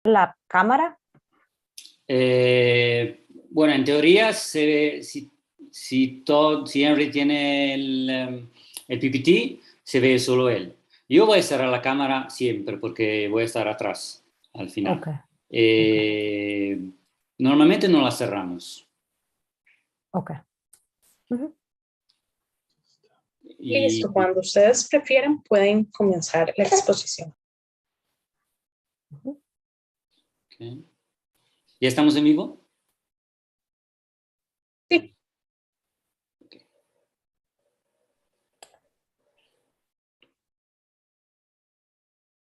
la cámara? Bueno, en teoría se ve, si Henry tiene el PPT, se ve solo él. Yo voy a cerrar la cámara siempre porque voy a estar atrás al final. Okay. Normalmente no la cerramos. Ok. Listo, cuando ustedes prefieran pueden comenzar la exposición. Okay. ¿Ya estamos en vivo? Sí.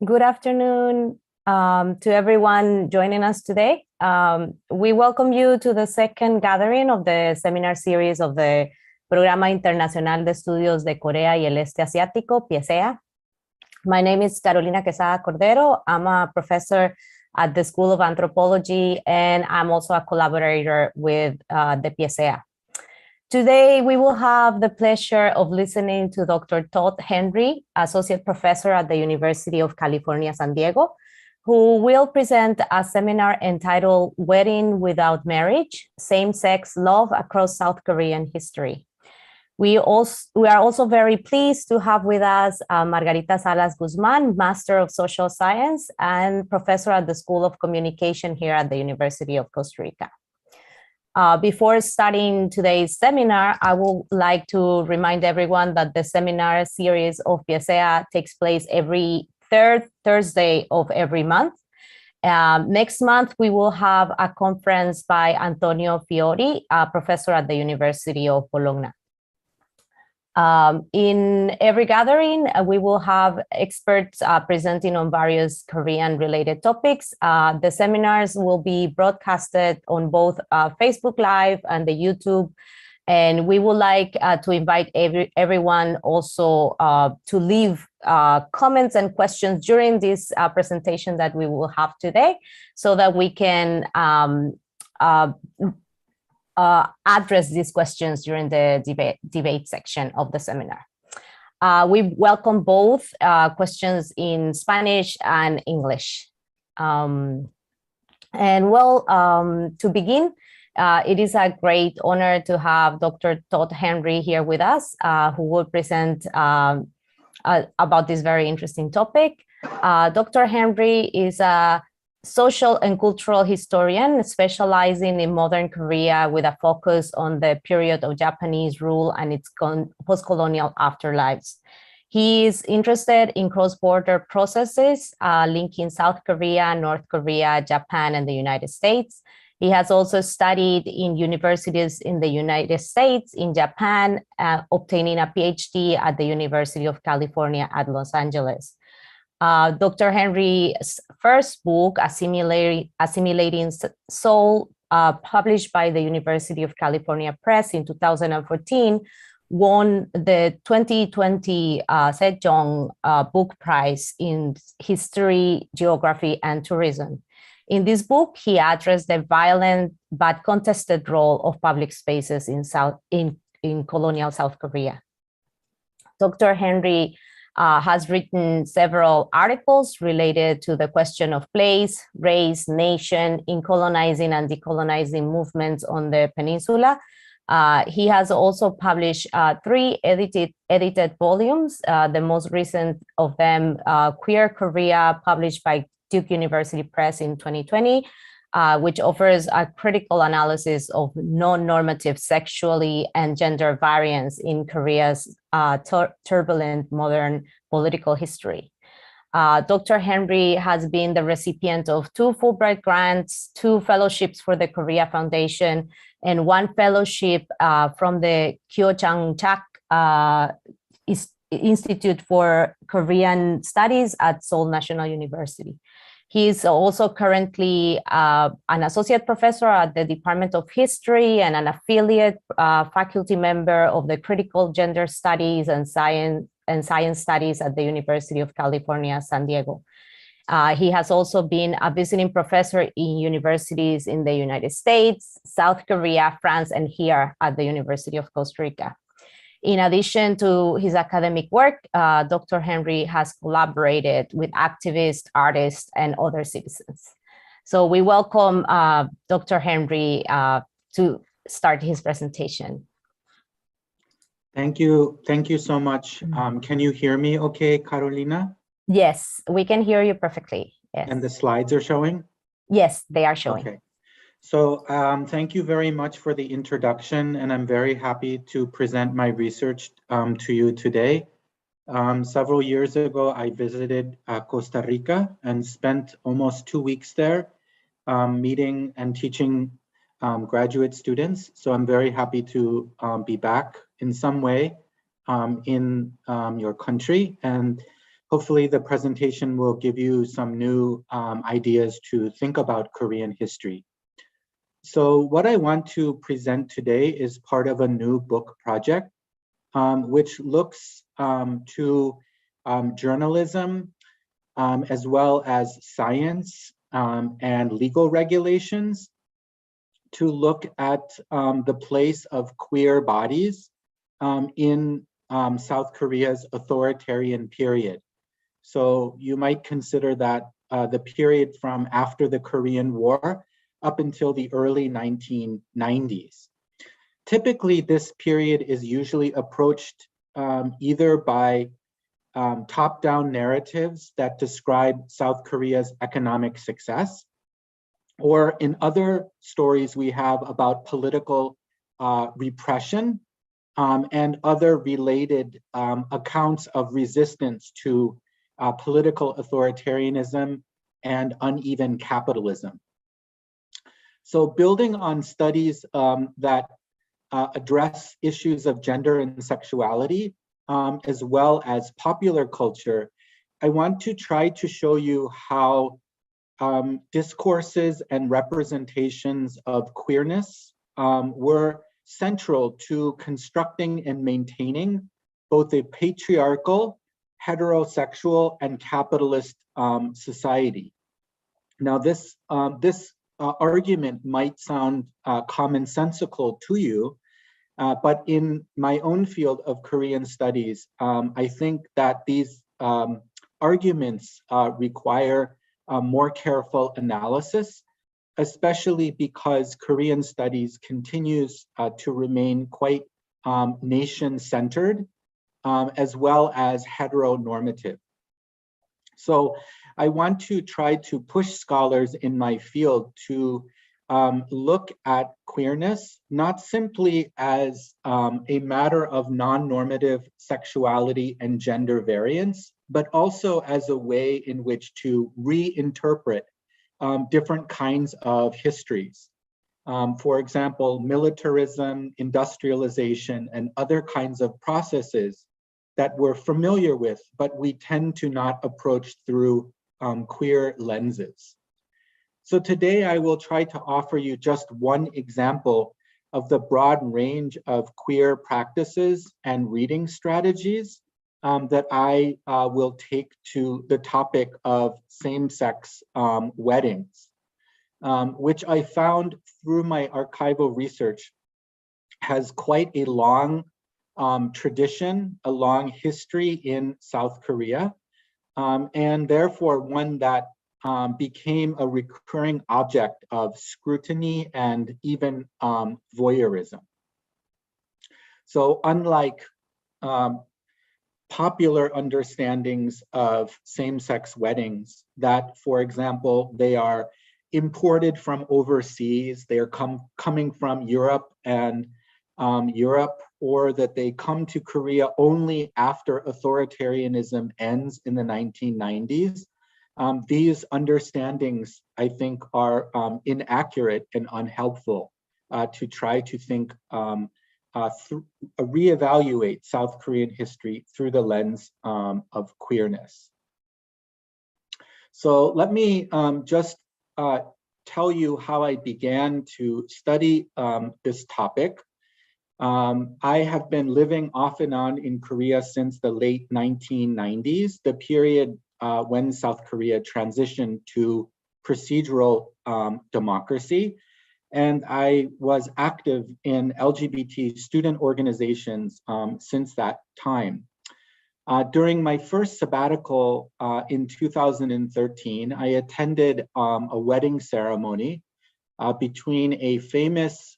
Good afternoon to everyone joining us today. We welcome you to the second gathering of the seminar series of the Programa Internacional de Estudios de Corea y el Este Asiático, PIESEA. My name is Carolina Quesada Cordero. I'm a professor at the School of Anthropology, and I'm also a collaborator with the PIESEA. Today, we will have the pleasure of listening to Dr. Todd Henry, Associate Professor at the University of California, San Diego, who will present a seminar entitled Wedding Without Marriage, Same-Sex Love Across South Korean History. We are also very pleased to have with us Margaritas Guzman, Master of Social Science and Professor at the School of Communication here at the University of Costa Rica. Before starting today's seminar, I would like to remind everyone that the seminar series of PIESEA takes place every third Thursday of every month. Next month, we will have a conference by Antonio Fiori, a professor at the University of Bologna. In every gathering, we will have experts presenting on various Korean-related topics. The seminars will be broadcasted on both Facebook Live and the YouTube, and we would like to invite everyone also to leave comments and questions during this presentation that we will have today, so that we can address these questions during the debate section of the seminar. We welcome both questions in Spanish and English. To begin, it is a great honor to have Dr. Todd Henry here with us, who will present about this very interesting topic. Dr. Henry is a social and cultural historian specializing in modern Korea with a focus on the period of Japanese rule and its post-colonial afterlives. He is interested in cross-border processes linking South Korea, North Korea, Japan, and the United States. He has also studied in universities in the United States, in Japan, obtaining a PhD at the University of California at Los Angeles. Dr. Henry's first book, Assimilating Soul, published by the University of California Press in 2014, won the 2020 Sejong Book Prize in History, Geography, and Tourism. In this book, he addressed the violent but contested role of public spaces in colonial South Korea. Dr. Henry has written several articles related to the question of place, race, nation in colonizing and decolonizing movements on the peninsula. He has also published 3 edited volumes, the most recent of them, Queer Korea, published by Duke University Press in 2020, which offers a critical analysis of non-normative sexually and gender variance in Korea's turbulent modern political history. Dr. Henry has been the recipient of 2 Fulbright grants, 2 fellowships for the Korea Foundation, and 1 fellowship from the Kyo Chang-chak Institute for Korean Studies at Seoul National University. He is also currently an associate professor at the Department of History and an affiliate faculty member of the Critical Gender Studies and Science Studies at the University of California, San Diego. He has also been a visiting professor in universities in the United States, South Korea, France, and here at the University of Costa Rica. In addition to his academic work, Dr. Henry has collaborated with activists, artists, and other citizens. So we welcome Dr. Henry to start his presentation. Thank you so much. Can you hear me okay, Carolina? Yes, we can hear you perfectly. Yes. And the slides are showing? Yes, they are showing. Okay. So thank you very much for the introduction, and I'm very happy to present my research to you today. Several years ago, I visited Costa Rica and spent almost 2 weeks there meeting and teaching graduate students. So I'm very happy to be back in some way in your country, and hopefully the presentation will give you some new ideas to think about Korean history. So what I want to present today is part of a new book project, which looks to journalism as well as science and legal regulations to look at the place of queer bodies in South Korea's authoritarian period. So you might consider that the period from after the Korean War up until the early 1990s. Typically, this period is usually approached either by top-down narratives that describe South Korea's economic success, or in other stories we have about political repression and other related accounts of resistance to political authoritarianism and uneven capitalism. So building on studies that address issues of gender and sexuality, as well as popular culture, I want to try to show you how discourses and representations of queerness were central to constructing and maintaining both a patriarchal, heterosexual, and capitalist society. Now, this argument might sound commonsensical to you, but in my own field of Korean studies, I think that these arguments require more careful analysis, especially because Korean studies continues to remain quite nation-centered, as well as heteronormative. So I want to try to push scholars in my field to look at queerness, not simply as a matter of non-normative sexuality and gender variance, but also as a way in which to reinterpret different kinds of histories. For example, militarism, industrialization, and other kinds of processes that we're familiar with, but we tend to not approach through queer lenses. So today I will try to offer you just one example of the broad range of queer practices and reading strategies that I will take to the topic of same-sex weddings, which I found through my archival research has quite a long tradition, a long history in South Korea, and therefore one that became a recurring object of scrutiny and even voyeurism. So unlike popular understandings of same-sex weddings that, for example, they are imported from overseas, they are coming from Europe and or that they come to Korea only after authoritarianism ends in the 1990s. These understandings, I think, are inaccurate and unhelpful to try to think, reevaluate South Korean history through the lens of queerness. So let me just tell you how I began to study this topic. I have been living off and on in Korea since the late 1990s, the period when South Korea transitioned to procedural democracy. And I was active in LGBT student organizations since that time. During my first sabbatical in 2013, I attended a wedding ceremony between a famous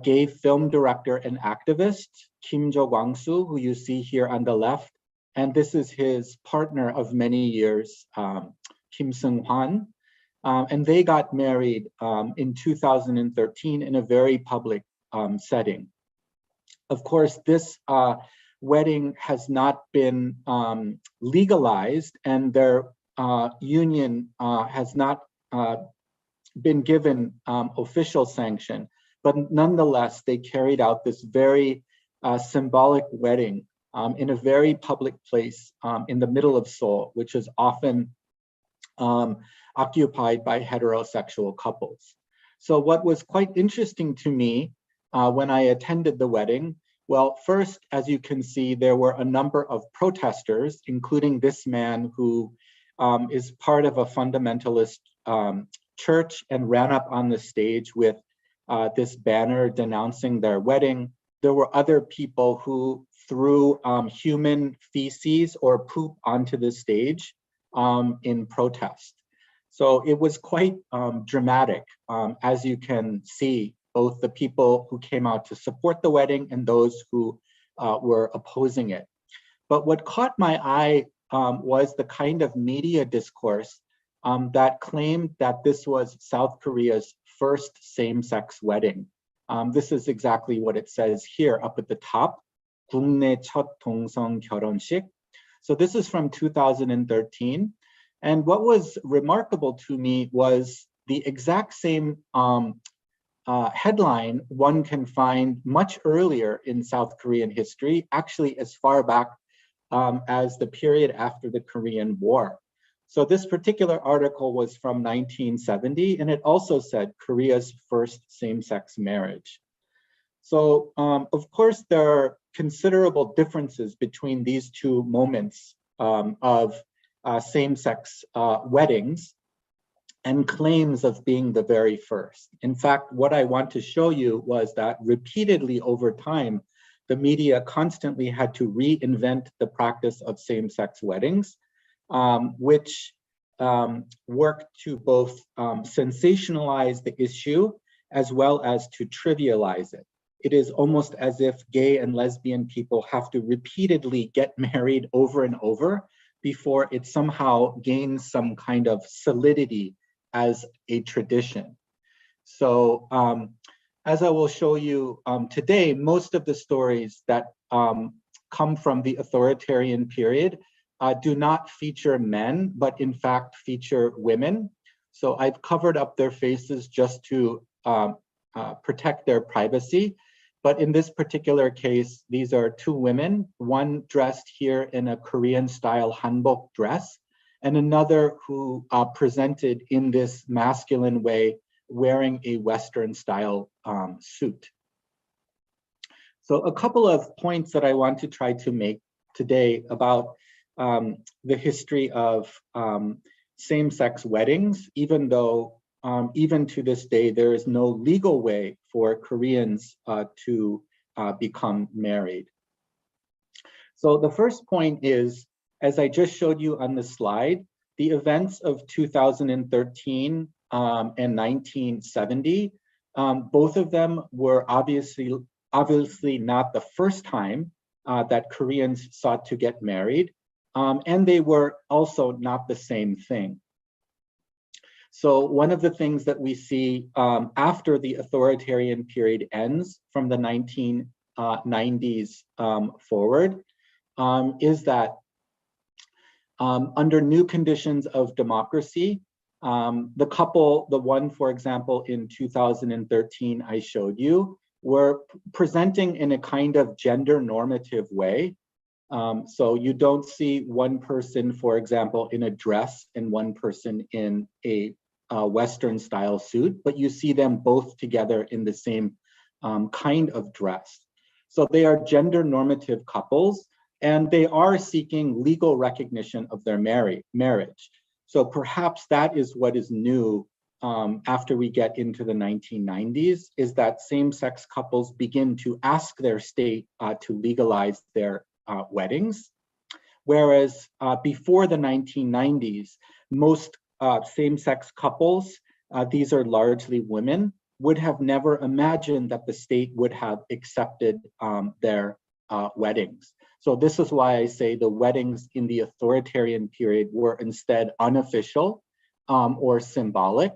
gay film director and activist, Kim Jo-Kwang-soo, who you see here on the left, and this is his partner of many years, Kim Seung-hwan, and they got married in 2013 in a very public setting. Of course, this wedding has not been legalized, and their union has not been given official sanction, but nonetheless, they carried out this very symbolic wedding in a very public place in the middle of Seoul, which is often occupied by heterosexual couples. So what was quite interesting to me when I attended the wedding, well, first, as you can see, there were a number of protesters, including this man who is part of a fundamentalist church and ran up on the stage with this banner denouncing their wedding. There were other people who threw human feces or poop onto the stage in protest. So it was quite dramatic, as you can see, both the people who came out to support the wedding and those who were opposing it. But what caught my eye was the kind of media discourse that claimed that this was South Korea's first same-sex wedding. This is exactly what it says here up at the top, 국내 첫 동성 결혼식. So this is from 2013. And what was remarkable to me was the exact same headline one can find much earlier in South Korean history, actually as far back as the period after the Korean War. So this particular article was from 1970, and it also said Korea's first same-sex marriage. So of course, there are considerable differences between these two moments of same-sex weddings and claims of being the very first. In fact, what I want to show you was that repeatedly over time, the media constantly had to reinvent the practice of same-sex weddings, which worked to both sensationalize the issue as well as to trivialize it. It is almost as if gay and lesbian people have to repeatedly get married over and over before it somehow gains some kind of solidity as a tradition. So as I will show you today, most of the stories that come from the authoritarian period do not feature men, but in fact feature women. So I've covered up their faces just to protect their privacy. But in this particular case, these are two women, one dressed here in a Korean style hanbok dress, and another who presented in this masculine way, wearing a Western style suit. So a couple of points that I want to try to make today about the history of same-sex weddings, even though even to this day, there is no legal way for Koreans to become married. So the first point is, as I just showed you on the slide, the events of 2013 and 1970, both of them were obviously not the first time that Koreans sought to get married, and they were also not the same thing. So one of the things that we see after the authoritarian period ends from the 1990s forward is that under new conditions of democracy, the couple, the one, for example, in 2013 I showed you, were presenting in a kind of gender normative way. So you don't see one person, for example, in a dress and one person in a Western style suit, but you see them both together in the same kind of dress. So they are gender normative couples, and they are seeking legal recognition of their marriage. So perhaps that is what is new after we get into the 1990s, is that same-sex couples begin to ask their state to legalize their weddings. Whereas before the 1990s, most same-sex couples, these are largely women, would have never imagined that the state would have accepted their weddings. So this is why I say the weddings in the authoritarian period were instead unofficial or symbolic.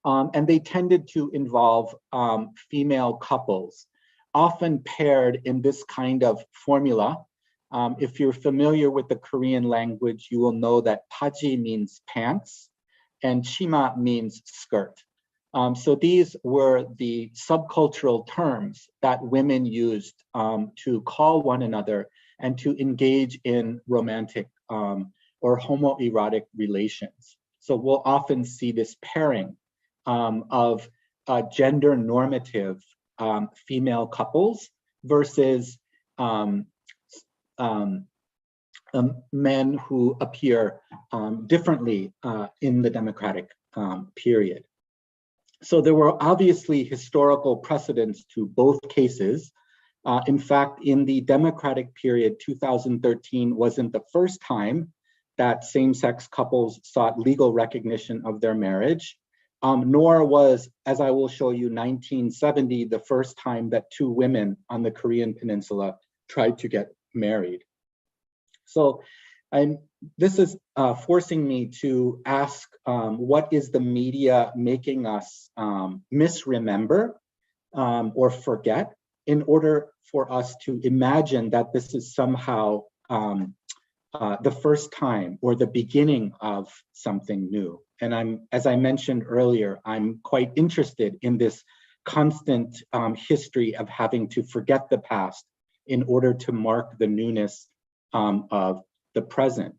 And they tended to involve female couples, often paired in this kind of formula. If you're familiar with the Korean language, you will know that paji means pants and chima means skirt. So these were the subcultural terms that women used to call one another and to engage in romantic or homoerotic relations. So we'll often see this pairing of gender normative female couples versus men who appear differently in the democratic period. So there were obviously historical precedents to both cases. In fact, in the democratic period, 2013 wasn't the first time that same-sex couples sought legal recognition of their marriage, nor was, as I will show you, 1970 the first time that two women on the Korean Peninsula tried to get married. So this is forcing me to ask, what is the media making us misremember or forget in order for us to imagine that this is somehow the first time or the beginning of something new? And as I mentioned earlier, I'm quite interested in this constant history of having to forget the past in order to mark the newness of the present.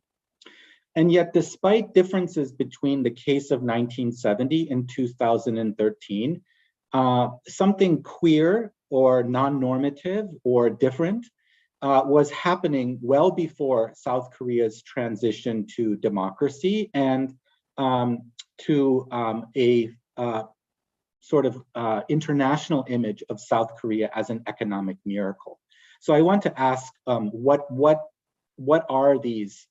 And yet, despite differences between the case of 1970 and 2013, something queer or non-normative or different was happening well before South Korea's transition to democracy and to a sort of international image of South Korea as an economic miracle. So I want to ask, what are these?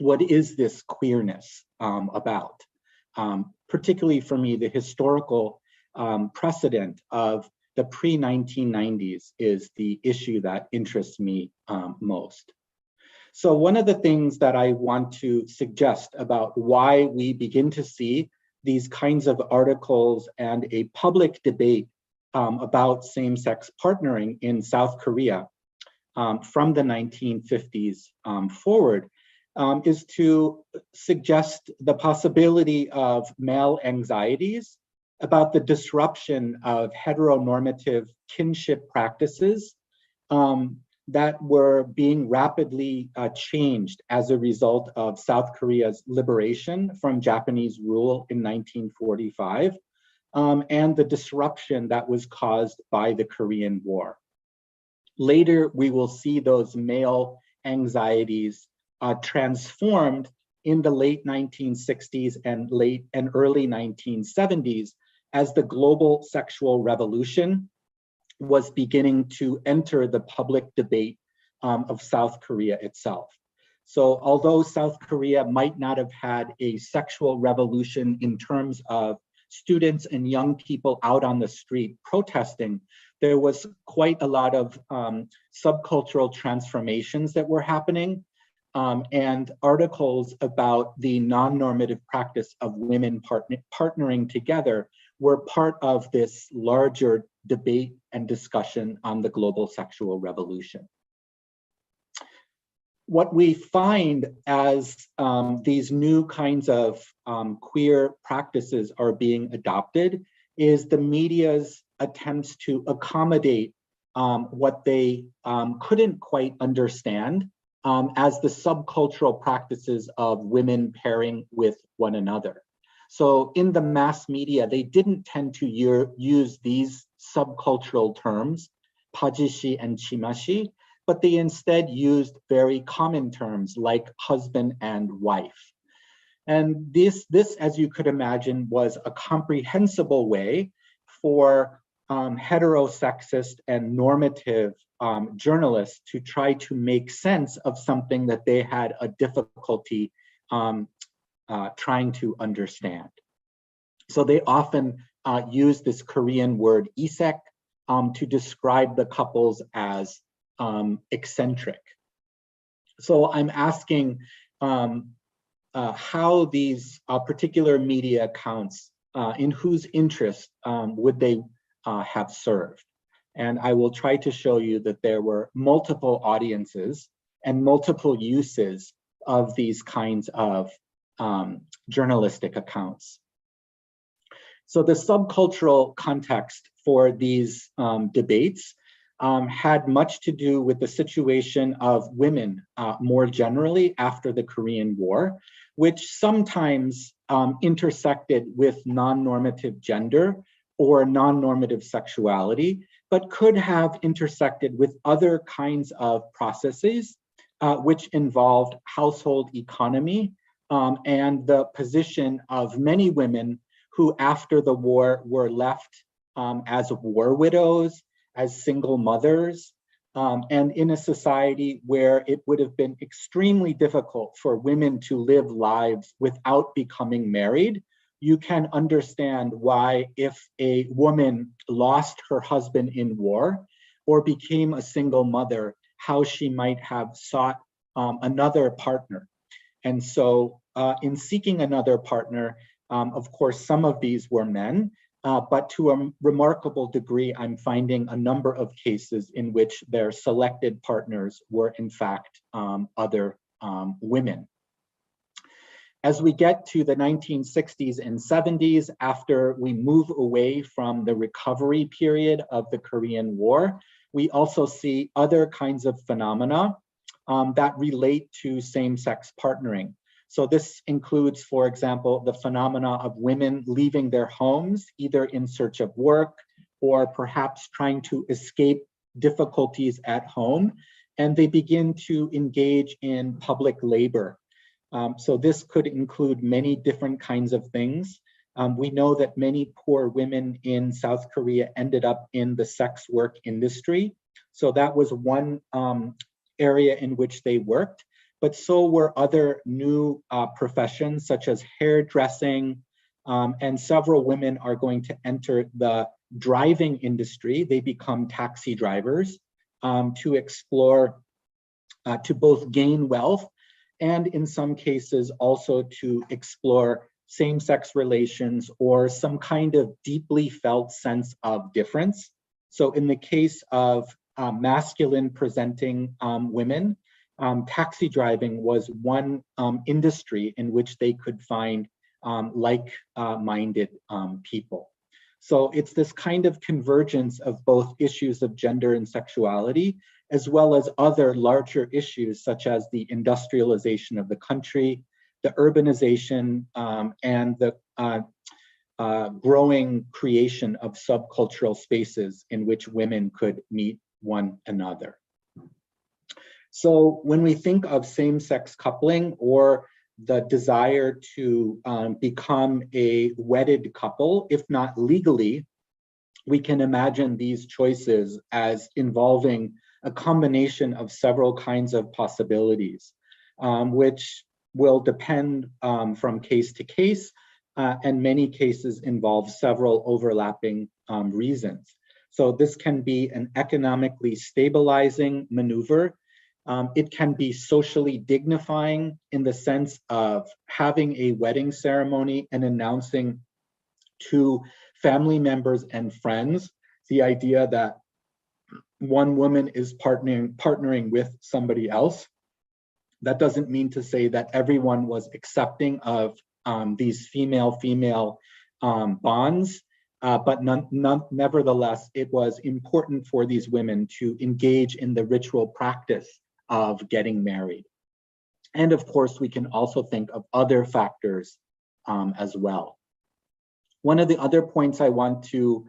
What is this queerness about? Particularly for me, the historical precedent of the pre-1990s is the issue that interests me most. So one of the things that I want to suggest about why we begin to see these kinds of articles and a public debate about same-sex partnering in South Korea from the 1950s forward is to suggest the possibility of male anxieties about the disruption of heteronormative kinship practices that were being rapidly changed as a result of South Korea's liberation from Japanese rule in 1945 and the disruption that was caused by the Korean War. Later, we will see those male anxieties transformed in the late 1960s and early 1970s as the global sexual revolution was beginning to enter the public debate of South Korea itself. So although South Korea might not have had a sexual revolution in terms of students and young people out on the street protesting, there was quite a lot of subcultural transformations that were happening, and articles about the non-normative practice of women partnering together were part of this larger debate and discussion on the global sexual revolution. What we find as these new kinds of queer practices are being adopted is the media's attempts to accommodate what they couldn't quite understand as the subcultural practices of women pairing with one another. So in the mass media, they didn't tend to use these subcultural terms, pajishi and chimashi, but they instead used very common terms like husband and wife. And this, as you could imagine, was a comprehensible way for heterosexist and normative journalists to try to make sense of something that they had a difficulty trying to understand. So they often use this Korean word isek to describe the couples as eccentric. So I'm asking how these particular media accounts, in whose interest would they have served? And I will try to show you that there were multiple audiences and multiple uses of these kinds of journalistic accounts. So the subcultural context for these debates had much to do with the situation of women more generally after the Korean War, which sometimes intersected with non-normative gender or non-normative sexuality, but could have intersected with other kinds of processes which involved household economy and the position of many women who after the war were left as war widows, as single mothers, and in a society where it would have been extremely difficult for women to live lives without becoming married. You can understand why if a woman lost her husband in war or became a single mother, how she might have sought another partner. And so in seeking another partner, of course, some of these were men, but to a remarkable degree, I'm finding a number of cases in which their selected partners were in fact other women. As we get to the 1960s and 70s, after we move away from the recovery period of the Korean War, we also see other kinds of phenomena that relate to same-sex partnering. So this includes, for example, the phenomena of women leaving their homes, either in search of work or perhaps trying to escape difficulties at home, and they begin to engage in public labor. So this could include many different kinds of things. We know that many poor women in South Korea ended up in the sex work industry. So that was one area in which they worked. But so were other new professions such as hairdressing, and several women are going to enter the driving industry. They become taxi drivers to explore, to both gain wealth and in some cases also to explore same-sex relations or some kind of deeply felt sense of difference. So in the case of masculine presenting women, taxi driving was one industry in which they could find like-minded people. So it's this kind of convergence of both issues of gender and sexuality, as well as other larger issues such as the industrialization of the country, the urbanization, and the growing creation of subcultural spaces in which women could meet one another. So when we think of same-sex coupling or the desire to become a wedded couple, if not legally, we can imagine these choices as involving a combination of several kinds of possibilities, which will depend from case to case, and many cases involve several overlapping reasons. So this can be an economically stabilizing maneuver. It can be socially dignifying in the sense of having a wedding ceremony and announcing to family members and friends the idea that one woman is partnering with somebody else. That doesn't mean to say that everyone was accepting of these female-female bonds, but nevertheless, it was important for these women to engage in the ritual practice of getting married. And of course, we can also think of other factors as well. One of the other points I want to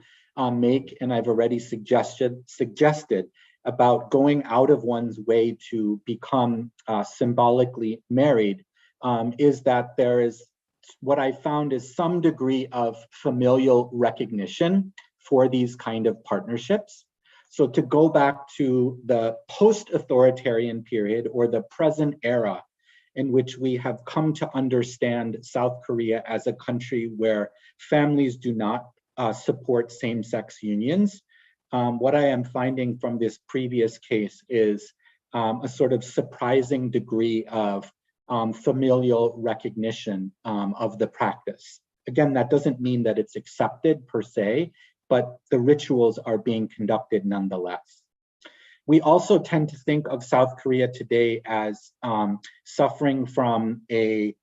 make, and I've already suggested about going out of one's way to become symbolically married, is that there is what I found is some degree of familial recognition for these kind of partnerships. So to go back to the post-authoritarian period or the present era in which we have come to understand South Korea as a country where families do not support same-sex unions, what I am finding from this previous case is a sort of surprising degree of familial recognition of the practice. Again, that doesn't mean that it's accepted per se, but the rituals are being conducted nonetheless. We also tend to think of South Korea today as suffering from an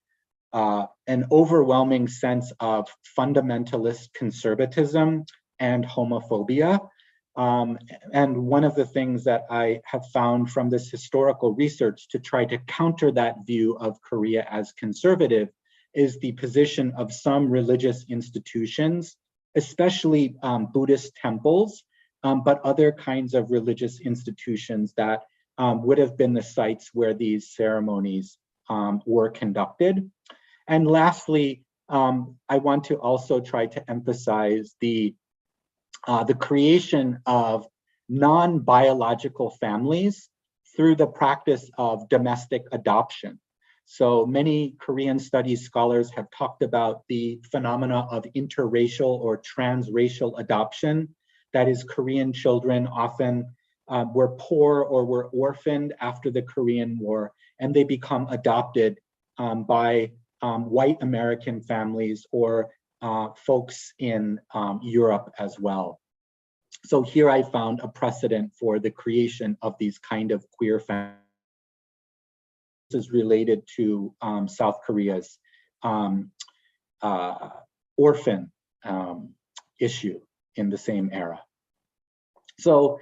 overwhelming sense of fundamentalist conservatism and homophobia. And one of the things that I have found from this historical research to try to counter that view of Korea as conservative is the position of some religious institutions, especially Buddhist temples, but other kinds of religious institutions that would have been the sites where these ceremonies were conducted. And lastly, I want to also try to emphasize the creation of non-biological families through the practice of domestic adoption. So many Korean studies scholars have talked about the phenomena of interracial or transracial adoption. That is, Korean children often were poor or were orphaned after the Korean War, and they become adopted by white American families or folks in Europe as well. So here I found a precedent for the creation of these kind of queer families. This is related to South Korea's orphan issue in the same era. So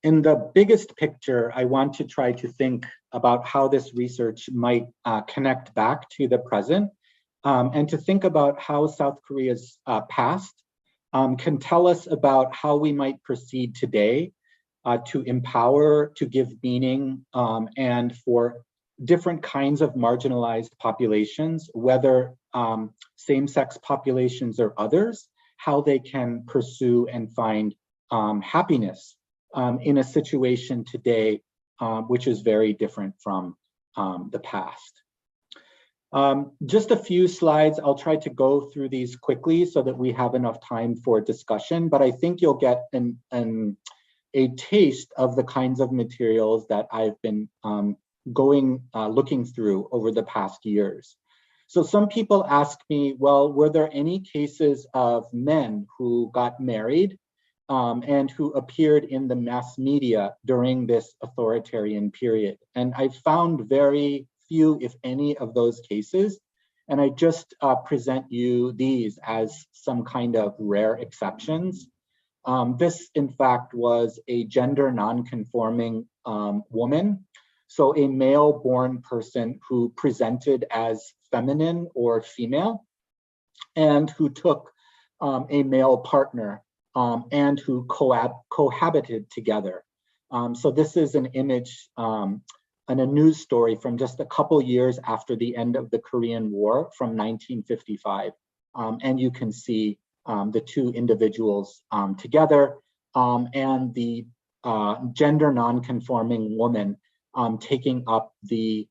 in the biggest picture, I want to try to think about how this research might connect back to the present and to think about how South Korea's past can tell us about how we might proceed today to empower, to give meaning, and for different kinds of marginalized populations, whether same-sex populations or others, how they can pursue and find happiness in a situation today which is very different from the past. Just a few slides. I'll try to go through these quickly so that we have enough time for discussion, but I think you'll get a taste of the kinds of materials that I've been looking through over the past years. So some people ask me, well, were there any cases of men who got married and who appeared in the mass media during this authoritarian period? And I found very few, if any, of those cases. And I just present you these as some kind of rare exceptions. This, in fact, was a gender non-conforming woman. So a male-born person who presented as feminine or female and who took a male partner and who cohabited together. So this is an image and a news story from just a couple years after the end of the Korean War from 1955. And you can see the two individuals together and the gender non-conforming woman taking up the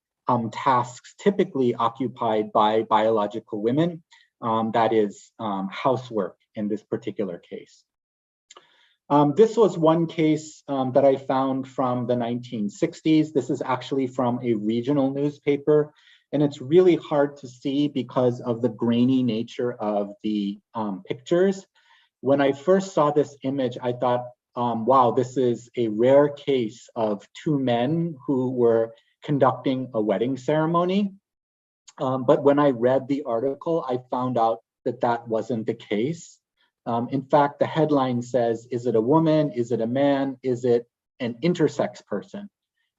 tasks typically occupied by biological women, that is housework in this particular case. This was one case that I found from the 1960s. This is actually from a regional newspaper, and it's really hard to see because of the grainy nature of the pictures. When I first saw this image, I thought, wow, this is a rare case of two men who were conducting a wedding ceremony. But when I read the article, I found out that that wasn't the case. In fact, the headline says, is it a woman? Is it a man? Is it an intersex person?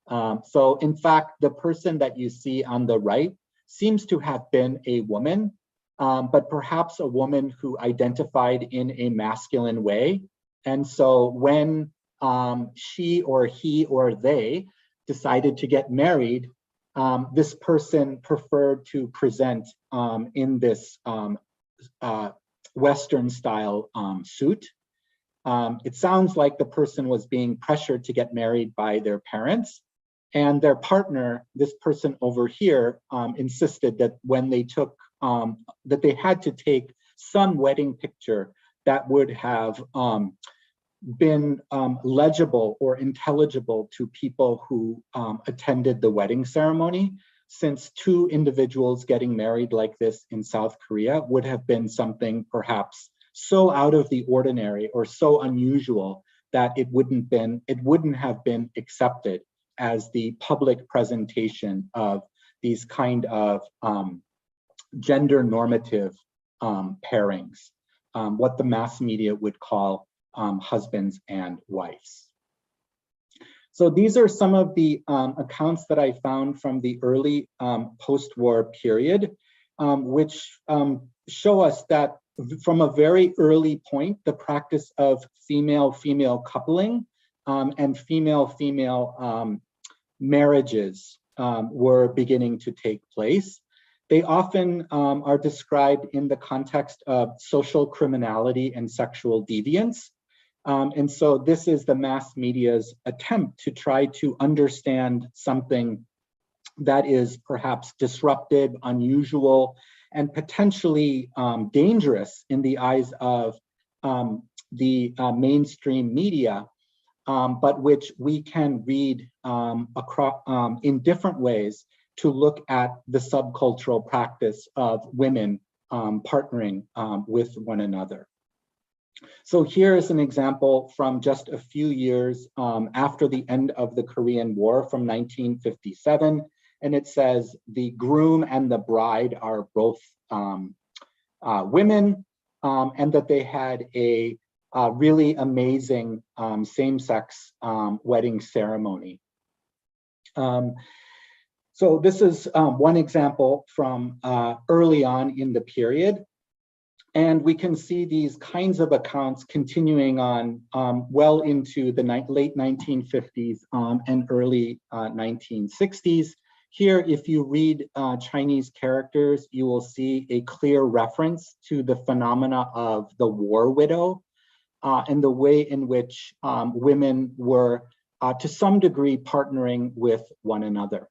So in fact, the person that you see on the right seems to have been a woman, but perhaps a woman who identified in a masculine way. And so when she or he or they decided to get married, this person preferred to present in this Western style suit. it sounds like the person was being pressured to get married by their parents, and their partner, this person over here, insisted that when they took, that they had to take some wedding picture that would have been legible or intelligible to people who attended the wedding ceremony, since two individuals getting married like this in South Korea would have been something perhaps so out of the ordinary or so unusual that it wouldn't have been accepted as the public presentation of these kind of gender normative pairings, what the mass media would call husbands and wives. So these are some of the accounts that I found from the early post-war period, which show us that from a very early point, the practice of female-female coupling and female-female marriages were beginning to take place. They often are described in the context of social criminality and sexual deviance. And so this is the mass media's attempt to try to understand something that is perhaps disruptive, unusual, and potentially dangerous in the eyes of the mainstream media, but which we can read across in different ways to look at the subcultural practice of women partnering with one another. So here is an example from just a few years after the end of the Korean War from 1957. And it says the groom and the bride are both women, and that they had a really amazing same-sex wedding ceremony. So this is one example from early on in the period. And we can see these kinds of accounts continuing on well into the late 1950s and early 1960s. Here, if you read Chinese characters, you will see a clear reference to the phenomena of the war widow and the way in which women were, to some degree, partnering with one another.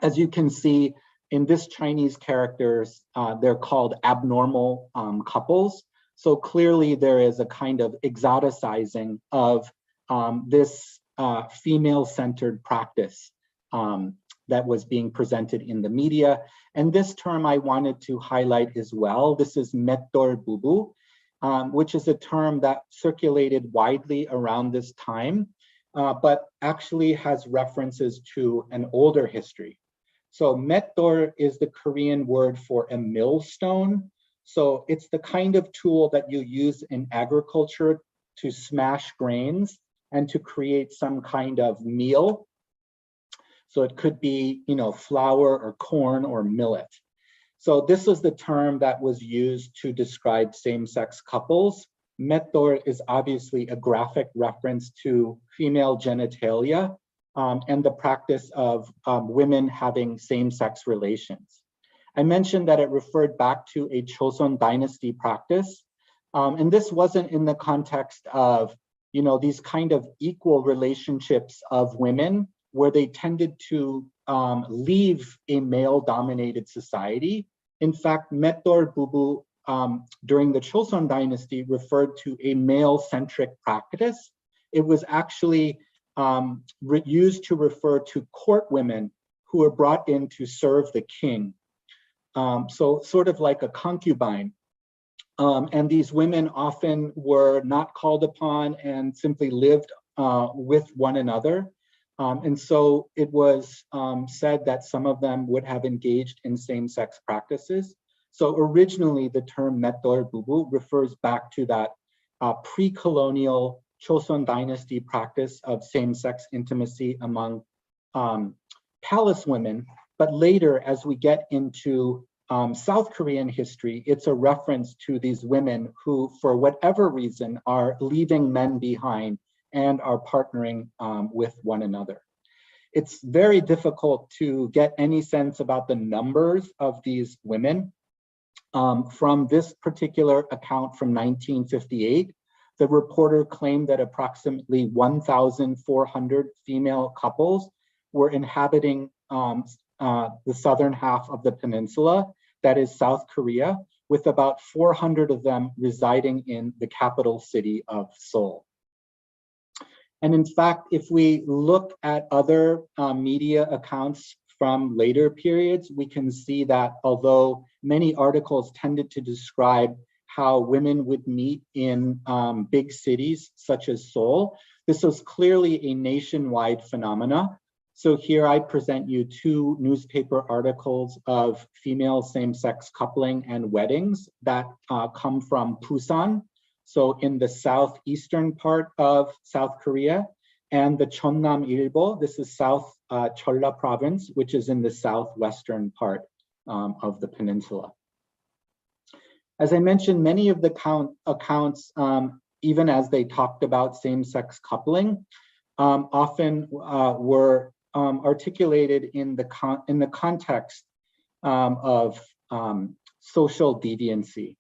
As you can see, in this Chinese characters, they're called abnormal couples. So clearly there is a kind of exoticizing of this female-centered practice that was being presented in the media. And this term I wanted to highlight as well. This is metdol bubu, which is a term that circulated widely around this time, but actually has references to an older history. So metdol is the Korean word for a millstone. So it's the kind of tool that you use in agriculture to smash grains and to create some kind of meal. So it could be, flour or corn or millet. So this is the term that was used to describe same-sex couples. Metdol is obviously a graphic reference to female genitalia and the practice of women having same-sex relations. I mentioned that it referred back to a Joseon dynasty practice. And this wasn't in the context of, these kind of equal relationships of women where they tended to leave a male-dominated society. In fact, metdol bubu during the Joseon dynasty referred to a male-centric practice. It was actually used to refer to court women who were brought in to serve the king. So sort of like a concubine. And these women often were not called upon and simply lived with one another. And so it was said that some of them would have engaged in same-sex practices. So originally the term metdol bubu refers back to that pre-colonial Joseon dynasty practice of same-sex intimacy among palace women. But later, as we get into South Korean history, it's a reference to these women who, for whatever reason, are leaving men behind and are partnering with one another. It's very difficult to get any sense about the numbers of these women from this particular account from 1958. the reporter claimed that approximately 1,400 female couples were inhabiting the southern half of the peninsula, that is South Korea, with about 400 of them residing in the capital city of Seoul. And in fact, if we look at other media accounts from later periods, we can see that although many articles tended to describe how women would meet in big cities such as Seoul, this was clearly a nationwide phenomena. So here I present you two newspaper articles of female same-sex coupling and weddings that come from Busan, so in the southeastern part of South Korea, and the Cheonnam-ilbo, this is South Jeolla province, which is in the southwestern part of the peninsula. As I mentioned, many of the accounts, even as they talked about same-sex coupling, often were articulated in the context of social deviancy.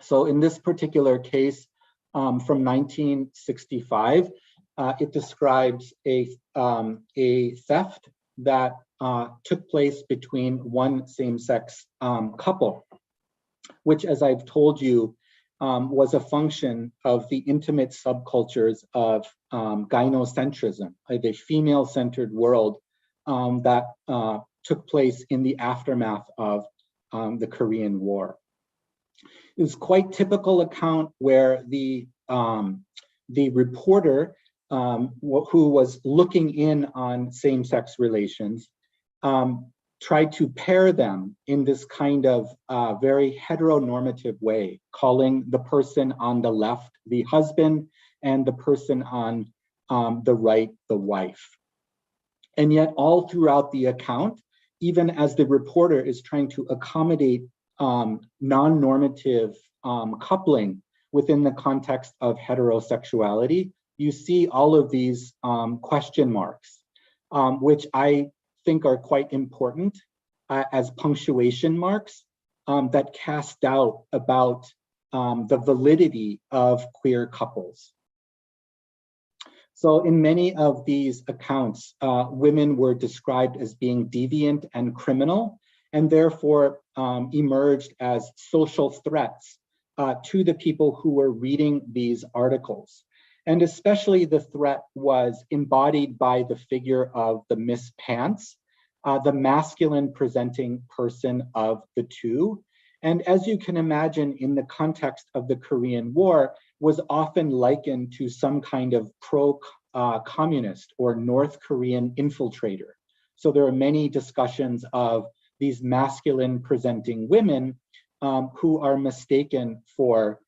So in this particular case from 1965, it describes a theft that took place between one same-sex couple, which, as I've told you, was a function of the intimate subcultures of gynocentrism, a female-centered world that took place in the aftermath of the Korean War. It was quite typical account where the reporter who was looking in on same-sex relations tried to pair them in this kind of very heteronormative way, calling the person on the left the husband and the person on the right the wife. And yet all throughout the account, even as the reporter is trying to accommodate non-normative coupling within the context of heterosexuality, you see all of these question marks, which I think are quite important as punctuation marks that cast doubt about the validity of queer couples. So in many of these accounts, women were described as being deviant and criminal, and therefore emerged as social threats to the people who were reading these articles. And especially the threat was embodied by the figure of the Miss Pants, the masculine presenting person of the two. And as you can imagine, in the context of the Korean War, was often likened to some kind of pro-communist or North Korean infiltrator. So there are many discussions of these masculine presenting women who are mistaken for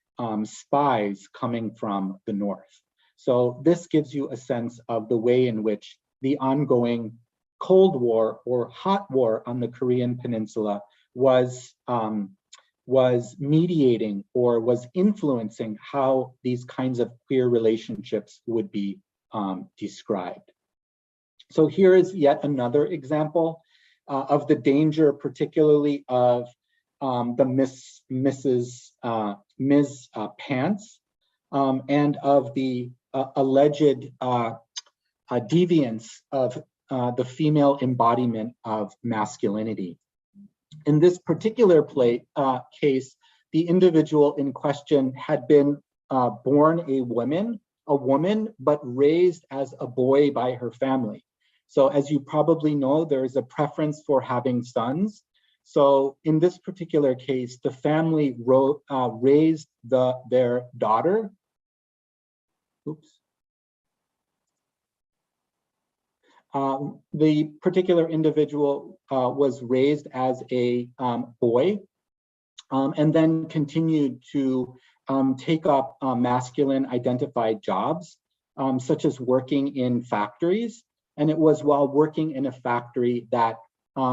spies coming from the North. So this gives you a sense of the way in which the ongoing Cold War or hot war on the Korean Peninsula was mediating or was influencing how these kinds of queer relationships would be described. So here is yet another example of the danger, particularly of the Ms. Pants and of the alleged deviance of the female embodiment of masculinity. In this particular case, the individual in question had been born a woman, but raised as a boy by her family. So as you probably know, there is a preference for having sons. So in this particular case, the family raised their daughter. Oops. The particular individual was raised as a boy and then continued to take up masculine identified jobs, such as working in factories. And it was while working in a factory that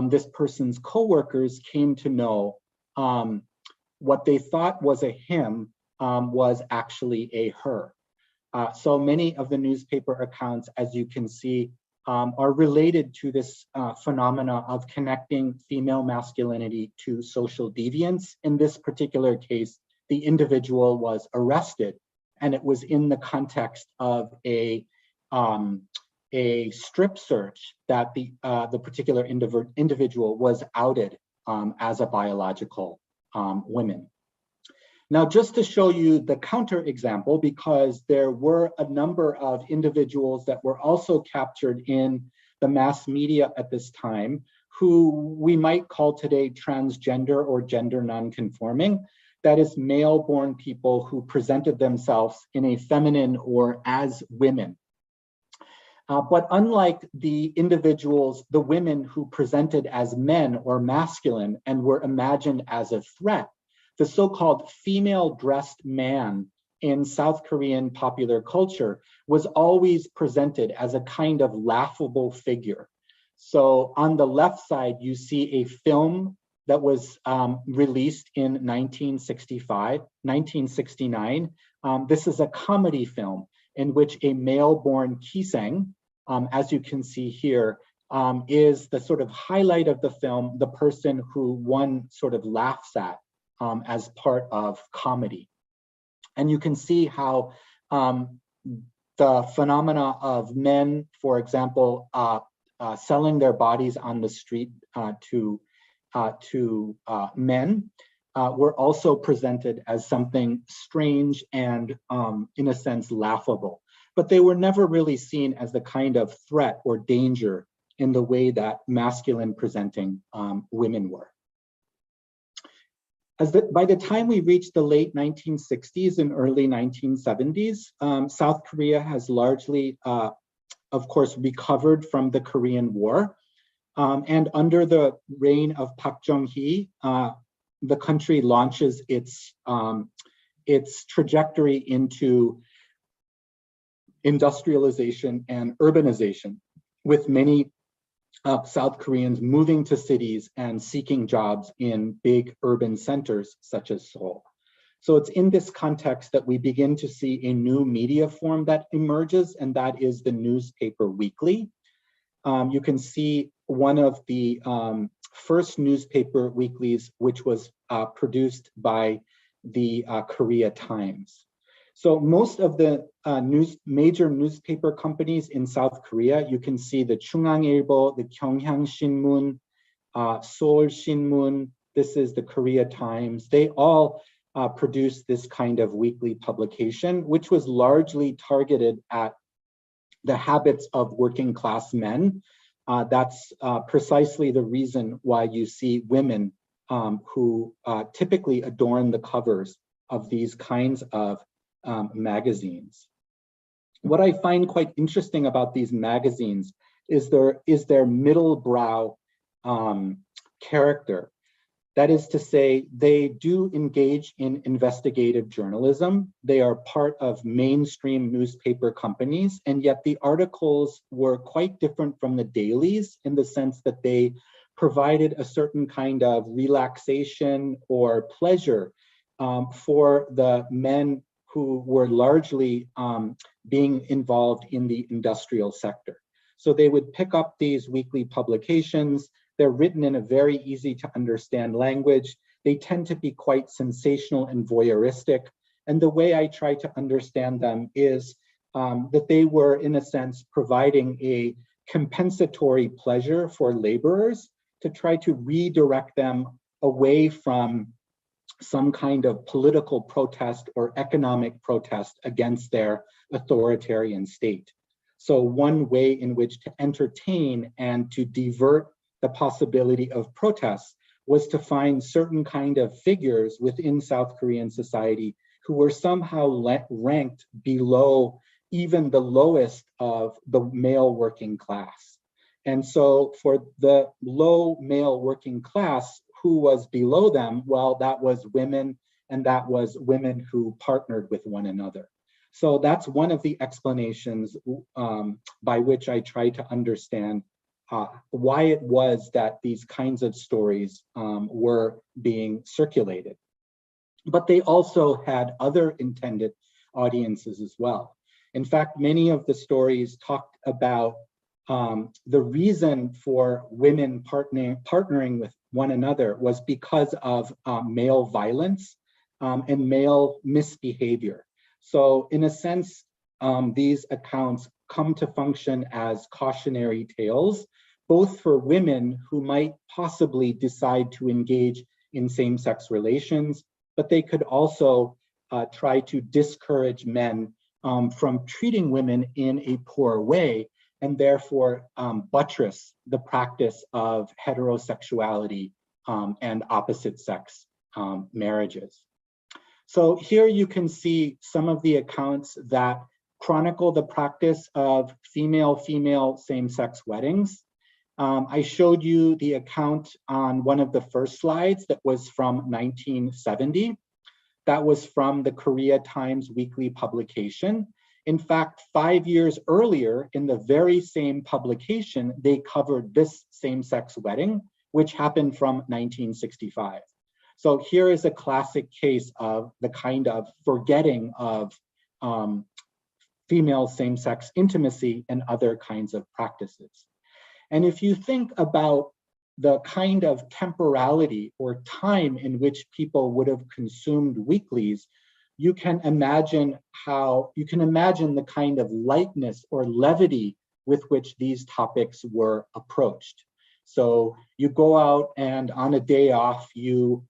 this person's coworkers came to know what they thought was a him was actually a her. So many of the newspaper accounts, as you can see, are related to this phenomena of connecting female masculinity to social deviance. In this particular case, the individual was arrested and it was in the context of a strip search that the particular individual was outed as a biological woman. Now, just to show you the counterexample, because there were a number of individuals that were also captured in the mass media at this time, who we might call today transgender or gender non-conforming. That is, male-born people who presented themselves in a feminine or as women. But unlike the individuals, the women who presented as men or masculine and were imagined as a threat, the so-called female-dressed man in South Korean popular culture was always presented as a kind of laughable figure. So on the left side, you see a film that was released in 1969. This is a comedy film in which a male-born kiseng, as you can see here, is the sort of highlight of the film, the person who one sort of laughs at as part of comedy. And you can see how the phenomena of men, for example, selling their bodies on the street to men were also presented as something strange and, in a sense, laughable. But they were never really seen as the kind of threat or danger in the way that masculine presenting women were. By the time we reach the late 1960s and early 1970s, South Korea has largely, of course, recovered from the Korean War. And under the reign of Park Chung-hee, the country launches its trajectory into industrialization and urbanization, with many South Koreans moving to cities and seeking jobs in big urban centers such as Seoul. So it's in this context that we begin to see a new media form that emerges, and that is the newspaper weekly. You can see one of the first newspaper weeklies, which was produced by the Korea Times. So most of the major newspaper companies in South Korea, you can see the Chungang-ilbo, the Gyeongyang Shinmun, Seoul Shinmun, this is the Korea Times. They all produced this kind of weekly publication, which was largely targeted at the habits of working class men. That's precisely the reason why you see women who typically adorn the covers of these kinds of magazines. What I find quite interesting about these magazines is their middle brow character. That is to say, they do engage in investigative journalism. They are part of mainstream newspaper companies, and yet the articles were quite different from the dailies in the sense that they provided a certain kind of relaxation or pleasure for the men who were largely being involved in the industrial sector. So they would pick up these weekly publications. They're written in a very easy to understand language. They tend to be quite sensational and voyeuristic. And the way I try to understand them is that they were, in a sense, providing a compensatory pleasure for laborers to try to redirect them away from some kind of political protest or economic protest against their authoritarian state. So one way in which to entertain and to divert the possibility of protests was to find certain kind of figures within South Korean society who were somehow ranked below even the lowest of the male working class. And so for the low male working class, who was below them? Well, that was women, and that was women who partnered with one another. So that's one of the explanations by which I try to understand why it was that these kinds of stories were being circulated. But they also had other intended audiences as well. In fact, many of the stories talked about the reason for women partnering with one another was because of male violence and male misbehavior. So in a sense, these accounts come to function as cautionary tales, both for women who might possibly decide to engage in same-sex relations, but they could also try to discourage men from treating women in a poor way, and therefore buttress the practice of heterosexuality and opposite-sex marriages. So here you can see some of the accounts that chronicle the practice of female-female same-sex weddings. I showed you the account on one of the first slides that was from 1970. That was from the Korea Times weekly publication. In fact, 5 years earlier, in the very same publication, they covered this same-sex wedding, which happened from 1965. So here is a classic case of the kind of forgetting of female same-sex intimacy and other kinds of practices. And if you think about the kind of temporality or time in which people would have consumed weeklies, you can imagine the kind of lightness or levity with which these topics were approached. So you go out and on a day off, you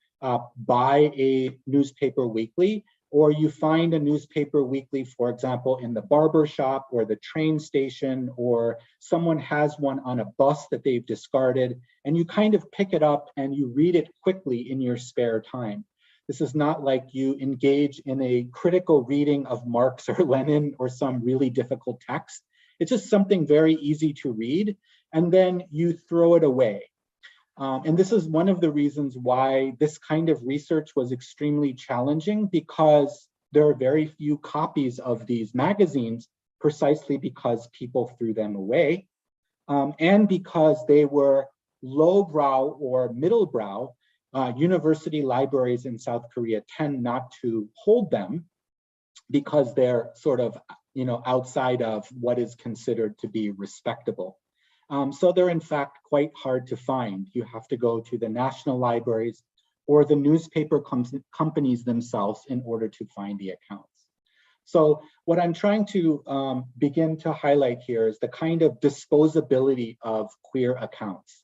buy a newspaper weekly, or you find a newspaper weekly, for example, in the barber shop or the train station, or someone has one on a bus that they've discarded, and you kind of pick it up and you read it quickly in your spare time. This is not like you engage in a critical reading of Marx or Lenin or some really difficult text. It's just something very easy to read, and then you throw it away. And this is one of the reasons why this kind of research was extremely challenging, because there are very few copies of these magazines, precisely because people threw them away, and because they were lowbrow or middlebrow. University libraries in South Korea tend not to hold them because they're sort of, outside of what is considered to be respectable. So they're in fact quite hard to find. You have to go to the national libraries or the newspaper companies themselves in order to find the accounts. So what I'm trying to begin to highlight here is the kind of disposability of queer accounts.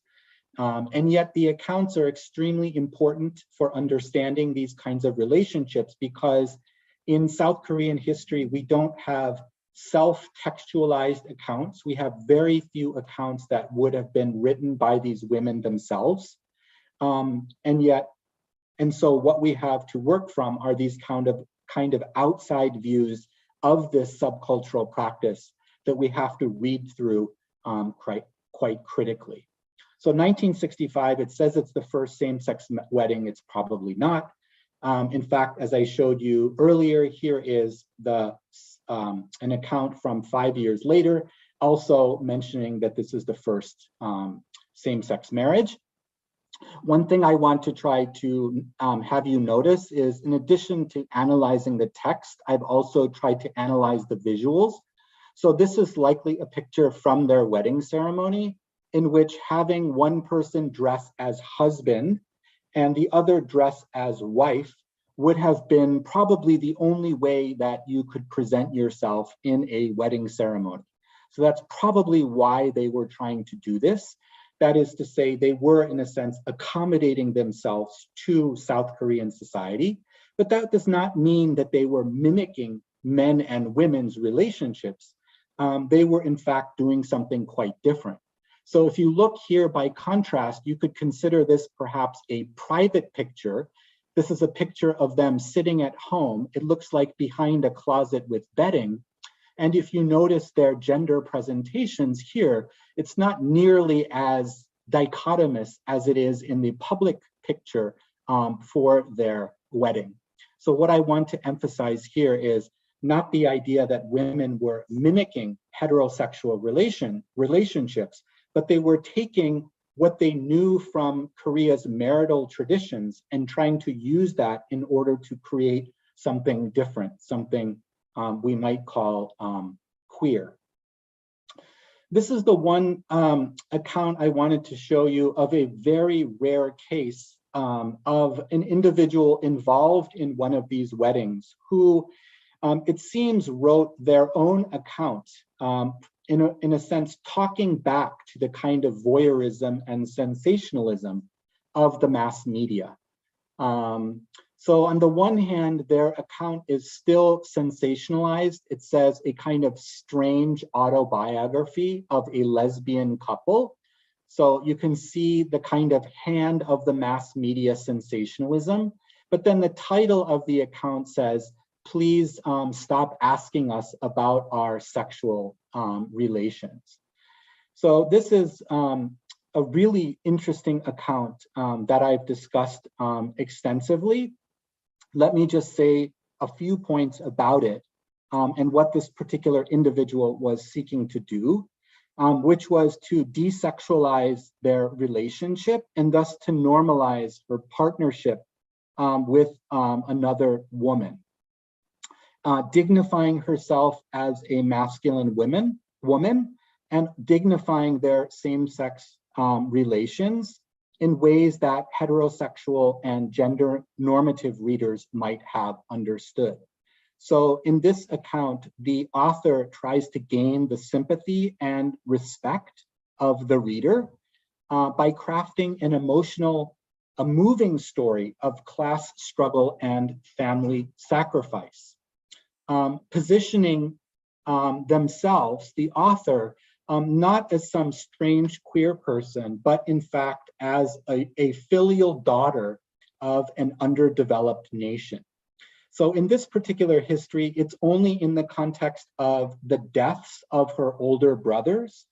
And yet the accounts are extremely important for understanding these kinds of relationships, because in South Korean history, we don't have self-textualized accounts. We have very few accounts that would have been written by these women themselves. And so what we have to work from are these kind of outside views of this subcultural practice that we have to read through quite critically. So 1965, it says it's the first same-sex wedding. It's probably not. In fact, as I showed you earlier, here is an account from 5 years later, also mentioning that this is the first same-sex marriage. One thing I want to try to have you notice is, in addition to analyzing the text, I've also tried to analyze the visuals. So this is likely a picture from their wedding ceremony, in which having one person dress as husband and the other dress as wife would have been probably the only way that you could present yourself in a wedding ceremony. So that's probably why they were trying to do this. That is to say, they were, in a sense, accommodating themselves to South Korean society, but that does not mean that they were mimicking men and women's relationships. They were, in fact, doing something quite different. So if you look here by contrast, you could consider this perhaps a private picture. This is a picture of them sitting at home. It looks like behind a closet with bedding. And if you notice their gender presentations here, it's not nearly as dichotomous as it is in the public picture for their wedding. So what I want to emphasize here is not the idea that women were mimicking heterosexual relationships, but they were taking what they knew from Korea's marital traditions and trying to use that in order to create something different, something we might call queer. This is the one account I wanted to show you of a very rare case of an individual involved in one of these weddings who it seems wrote their own account, in a sense, talking back to the kind of voyeurism and sensationalism of the mass media. So on the one hand, their account is still sensationalized. It says a kind of strange autobiography of a lesbian couple. So you can see the kind of hand of the mass media sensationalism. But then the title of the account says, please stop asking us about our sexual relations. So this is a really interesting account that I've discussed extensively. Let me just say a few points about it and what this particular individual was seeking to do, which was to desexualize their relationship and thus to normalize her partnership with another woman. Dignifying herself as a masculine woman and dignifying their same-sex relations in ways that heterosexual and gender normative readers might have understood. So in this account, the author tries to gain the sympathy and respect of the reader by crafting an emotional, a moving story of class struggle and family sacrifice. Positioning themselves, the author, not as some strange queer person, but in fact as a filial daughter of an underdeveloped nation. So in this particular history, it's only in the context of the deaths of her older brothers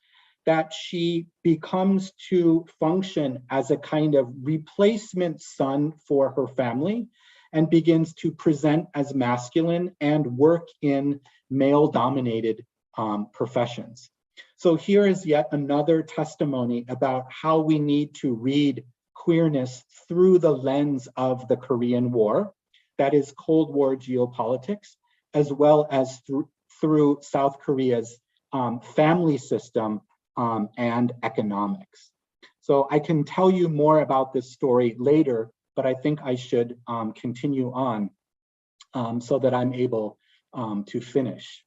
that she becomes to function as a kind of replacement son for her family and begins to present as masculine and work in male-dominated professions. So here is yet another testimony about how we need to read queerness through the lens of the Korean War, that is Cold War geopolitics, as well as through South Korea's family system and economics. So I can tell you more about this story later, but I think I should continue on so that I'm able to finish.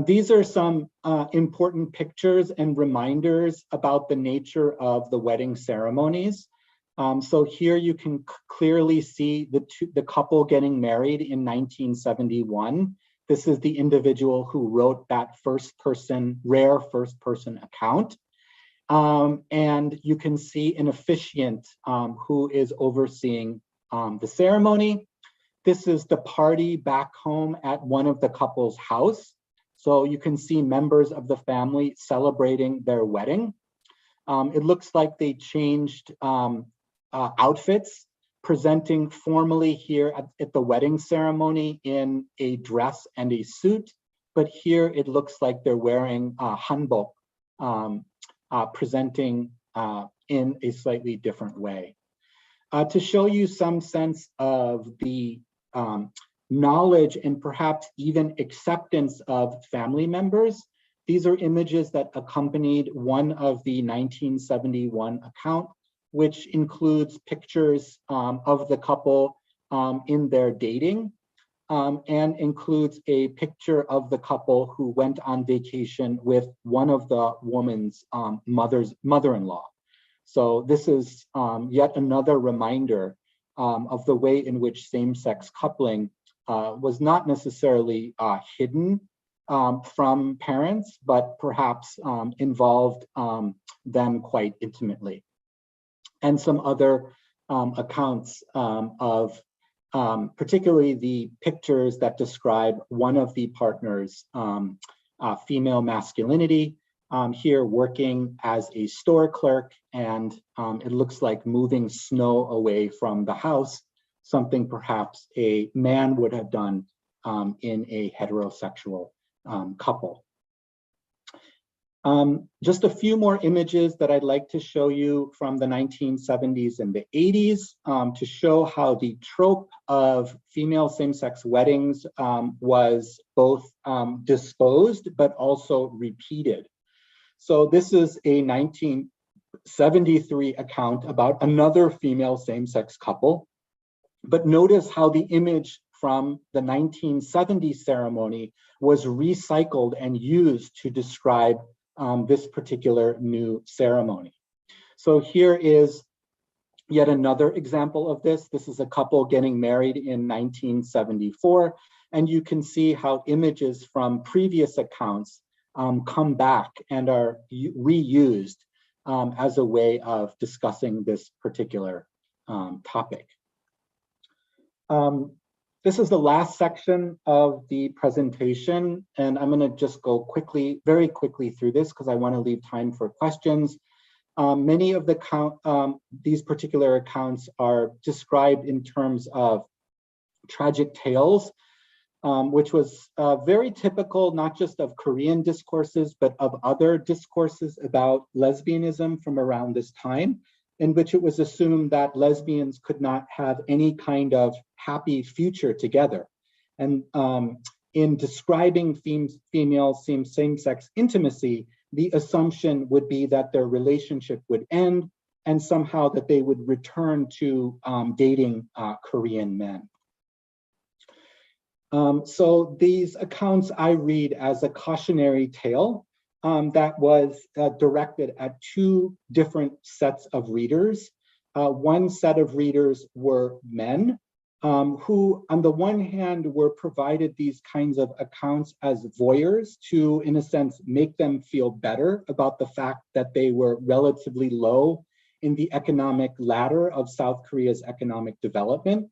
These are some important pictures and reminders about the nature of the wedding ceremonies. So here you can clearly see the couple getting married in 1971. This is the individual who wrote that rare first person account. And you can see an officiant who is overseeing the ceremony. This is the party back home at one of the couple's house. So you can see members of the family celebrating their wedding. It looks like they changed outfits, presenting formally here at the wedding ceremony in a dress and a suit. But here it looks like they're wearing hanbok, presenting in a slightly different way. To show you some sense of the knowledge and perhaps even acceptance of family members, these are images that accompanied one of the 1971 account, which includes pictures of the couple in their dating and includes a picture of the couple who went on vacation with one of the woman's mother-in-law. So this is yet another reminder of the way in which same-sex coupling was not necessarily hidden from parents, but perhaps involved them quite intimately. And some other accounts of particularly the pictures that describe one of the partners' female masculinity, here working as a store clerk, and it looks like moving snow away from the house, something perhaps a man would have done in a heterosexual couple. Just a few more images that I'd like to show you from the 1970s and the 80s to show how the trope of female same-sex weddings was both disposed but also repeated. So this is a 1973 account about another female same-sex couple, but notice how the image from the 1970 ceremony was recycled and used to describe this particular new ceremony. So here is yet another example of this. This is a couple getting married in 1974, and you can see how images from previous accounts come back and are reused as a way of discussing this particular topic. This is the last section of the presentation, and I'm going to just go very quickly through this because I want to leave time for questions. Many of these particular accounts are described in terms of tragic tales, which was very typical, not just of Korean discourses, but of other discourses about lesbianism from around this time, in which it was assumed that lesbians could not have any kind of happy future together. And in describing female same-sex intimacy, the assumption would be that their relationship would end and somehow that they would return to dating Korean men. So these accounts I read as a cautionary tale that was directed at two different sets of readers. One set of readers were men who, on the one hand, were provided these kinds of accounts as voyeurs to, in a sense, make them feel better about the fact that they were relatively low in the economic ladder of South Korea's economic development.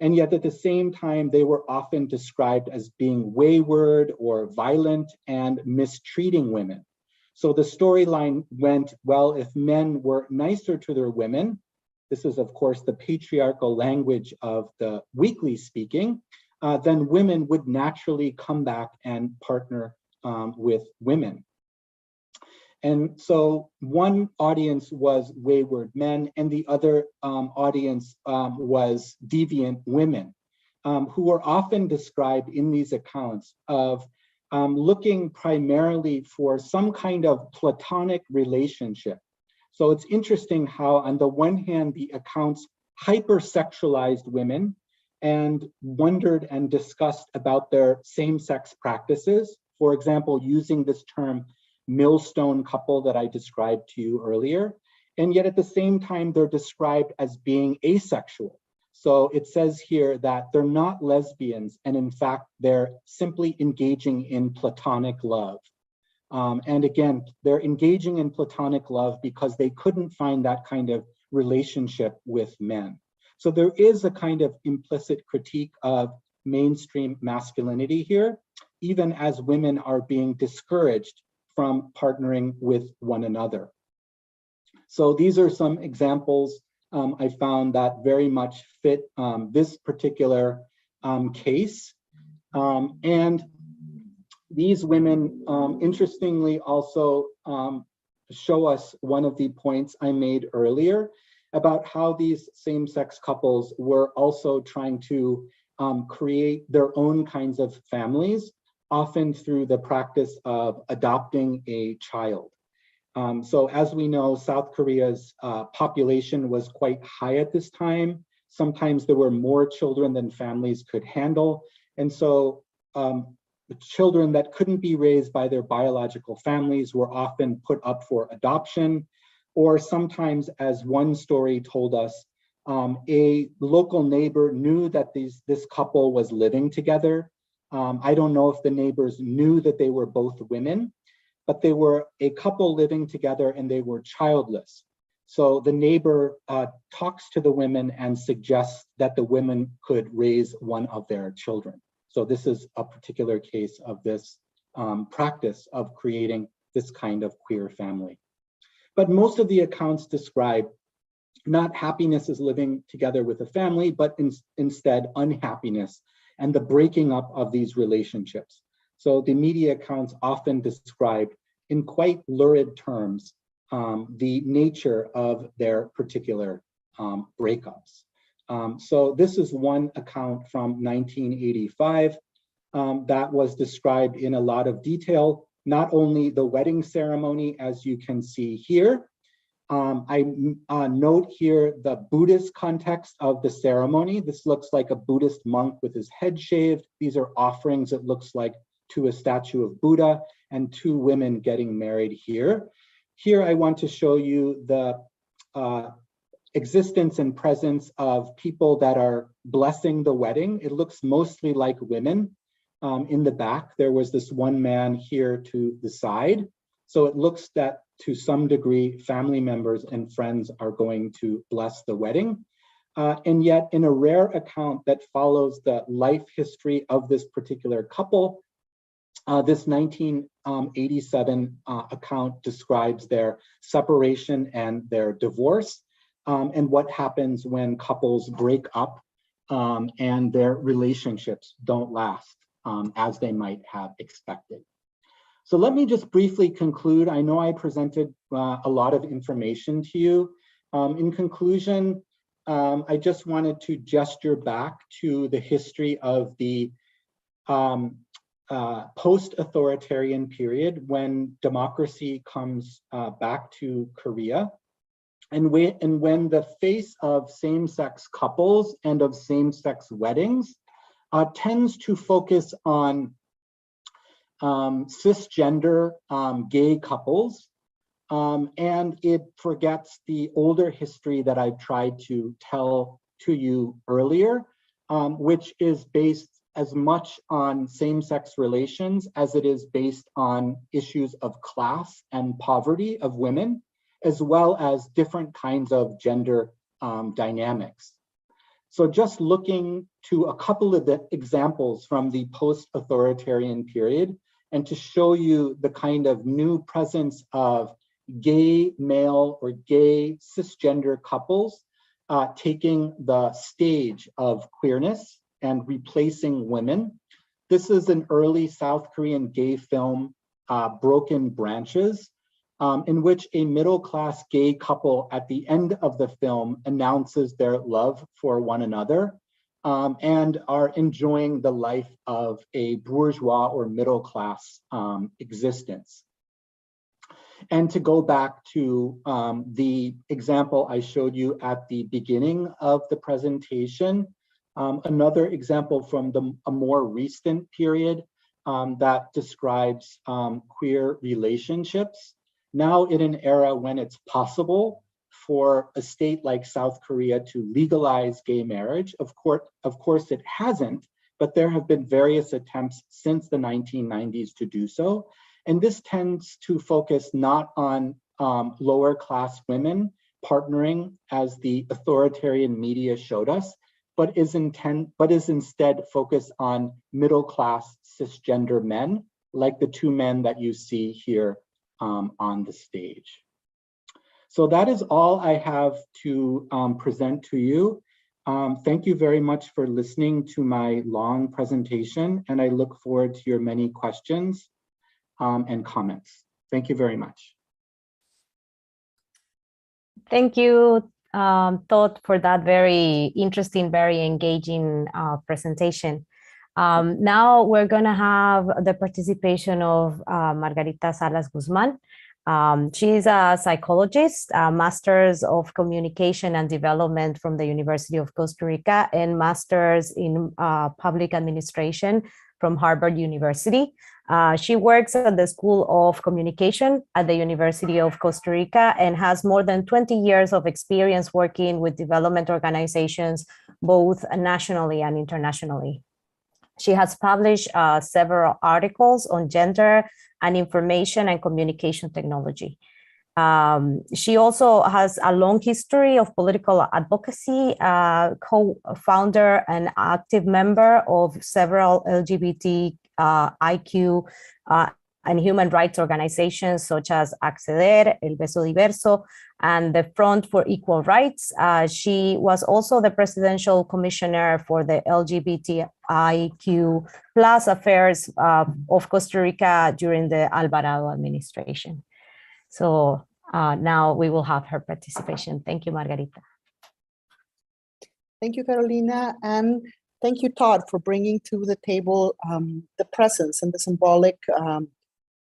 And yet at the same time, they were often described as being wayward or violent and mistreating women. So the storyline went, well, if men were nicer to their women, this is of course the patriarchal language of the weakly speaking, then women would naturally come back and partner with women. And so one audience was wayward men, and the other audience was deviant women, who were often described in these accounts of looking primarily for some kind of platonic relationship. So it's interesting how, on the one hand, the accounts hypersexualized women and wondered and discussed about their same-sex practices. For example, using this term millstone couple that I described to you earlier. And yet at the same time, they're described as being asexual. So it says here that they're not lesbians, and in fact, they're simply engaging in platonic love. And again, they're engaging in platonic love because they couldn't find that kind of relationship with men. So there is a kind of implicit critique of mainstream masculinity here, even as women are being discouraged from partnering with one another. So these are some examples I found that very much fit this particular case. And these women, interestingly, also show us one of the points I made earlier about how these same-sex couples were also trying to create their own kinds of families, often through the practice of adopting a child. So as we know, South Korea's population was quite high at this time. Sometimes there were more children than families could handle. And so the children that couldn't be raised by their biological families were often put up for adoption, or sometimes, as one story told us, a local neighbor knew that this couple was living together. I don't know if the neighbors knew that they were both women, but they were a couple living together and they were childless. So the neighbor talks to the women and suggests that the women could raise one of their children. So this is a particular case of this practice of creating this kind of queer family. But most of the accounts describe not happiness as living together with a family, but instead unhappiness and the breaking up of these relationships. So the media accounts often describe in quite lurid terms the nature of their particular breakups. So this is one account from 1985 that was described in a lot of detail, not only the wedding ceremony, as you can see here, I note here the Buddhist context of the ceremony. This looks like a Buddhist monk with his head shaved. These are offerings, it looks like, to a statue of Buddha and two women getting married here. Here I want to show you the existence and presence of people that are blessing the wedding. It looks mostly like women. In the back, there was this one man here to the side. So it looks that to some degree, family members and friends are going to bless the wedding. And yet in a rare account that follows the life history of this particular couple, this 1987 account describes their separation and their divorce, and what happens when couples break up and their relationships don't last as they might have expected. So let me just briefly conclude. I know I presented a lot of information to you. In conclusion, I just wanted to gesture back to the history of the post-authoritarian period when democracy comes back to Korea, and when the face of same-sex couples and of same-sex weddings tends to focus on cisgender gay couples, and it forgets the older history that I've tried to tell to you earlier, which is based as much on same-sex relations as it is based on issues of class and poverty of women, as well as different kinds of gender dynamics. So just looking to a couple of the examples from the post-authoritarian period, and to show you the kind of new presence of gay male or gay cisgender couples taking the stage of queerness and replacing women. This is an early South Korean gay film, Broken Branches, in which a middle-class gay couple at the end of the film announces their love for one another and are enjoying the life of a bourgeois or middle-class existence. And to go back to the example I showed you at the beginning of the presentation, another example from a more recent period that describes queer relationships. Now in an era when it's possible for a state like South Korea to legalize gay marriage. Of course it hasn't, but there have been various attempts since the 1990s to do so. And this tends to focus not on lower class women partnering as the authoritarian media showed us, but is instead focused on middle class cisgender men, like the two men that you see here on the stage. So that is all I have to present to you. Thank you very much for listening to my long presentation, and I look forward to your many questions and comments. Thank you very much. Thank you, Todd, for that very interesting, very engaging presentation. Now we're going to have the participation of Margaritas Guzman. She's a psychologist, a master's of communication and development from the University of Costa Rica, and master's in public administration from Harvard University. She works at the School of Communication at the University of Costa Rica and has more than 20 years of experience working with development organizations, both nationally and internationally. She has published several articles on gender and information and communication technology. She also has a long history of political advocacy, co-founder and active member of several LGBT IQ and human rights organizations such as Acceder, El Beso Diverso, and the Front for Equal Rights. She was also the presidential commissioner for the LGBTIQ plus affairs of Costa Rica during the Alvarado administration. So now we will have her participation. Thank you, Margarita. Thank you, Carolina, and thank you, Todd, for bringing to the table the presence and the symbolic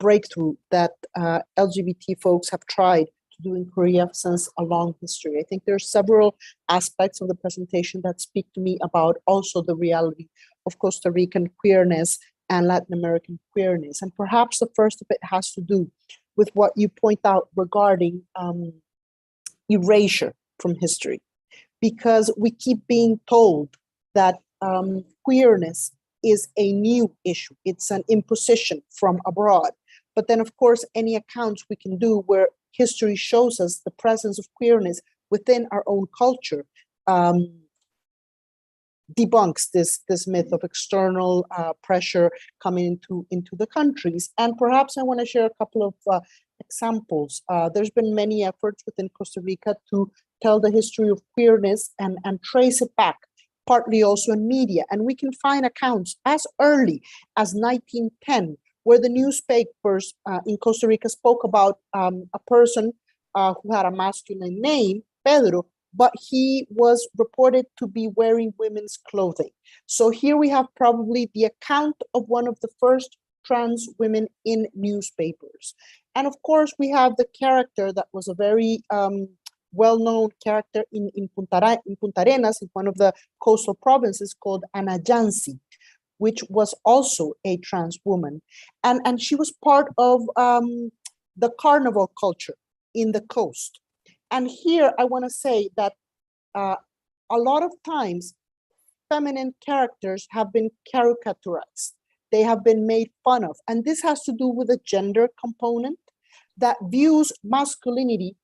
breakthrough that LGBT folks have tried to to do in Korea since a long history. I think there are several aspects of the presentation that speak to me about also the reality of Costa Rican queerness and Latin American queerness. And perhaps the first of it has to do with what you point out regarding erasure from history, because we keep being told that queerness is a new issue. It's an imposition from abroad. But then, of course, any accounts we can do where history shows us the presence of queerness within our own culture debunks this myth of external pressure coming into the countries. And perhaps I want to share a couple of examples. There's been many efforts within Costa Rica to tell the history of queerness and trace it back, partly also in media. And we can find accounts as early as 1910, where the newspapers in Costa Rica spoke about a person who had a masculine name, Pedro, but he was reported to be wearing women's clothing. So here we have probably the account of one of the first trans women in newspapers. And of course, we have the character that was a very well-known character in Punta Arenas, in one of the coastal provinces, called Ana Yancy, which was also a trans woman. And she was part of the carnival culture in the coast. And here I want to say that a lot of times feminine characters have been caricaturized. They have been made fun of. And this has to do with a gender component that views masculinity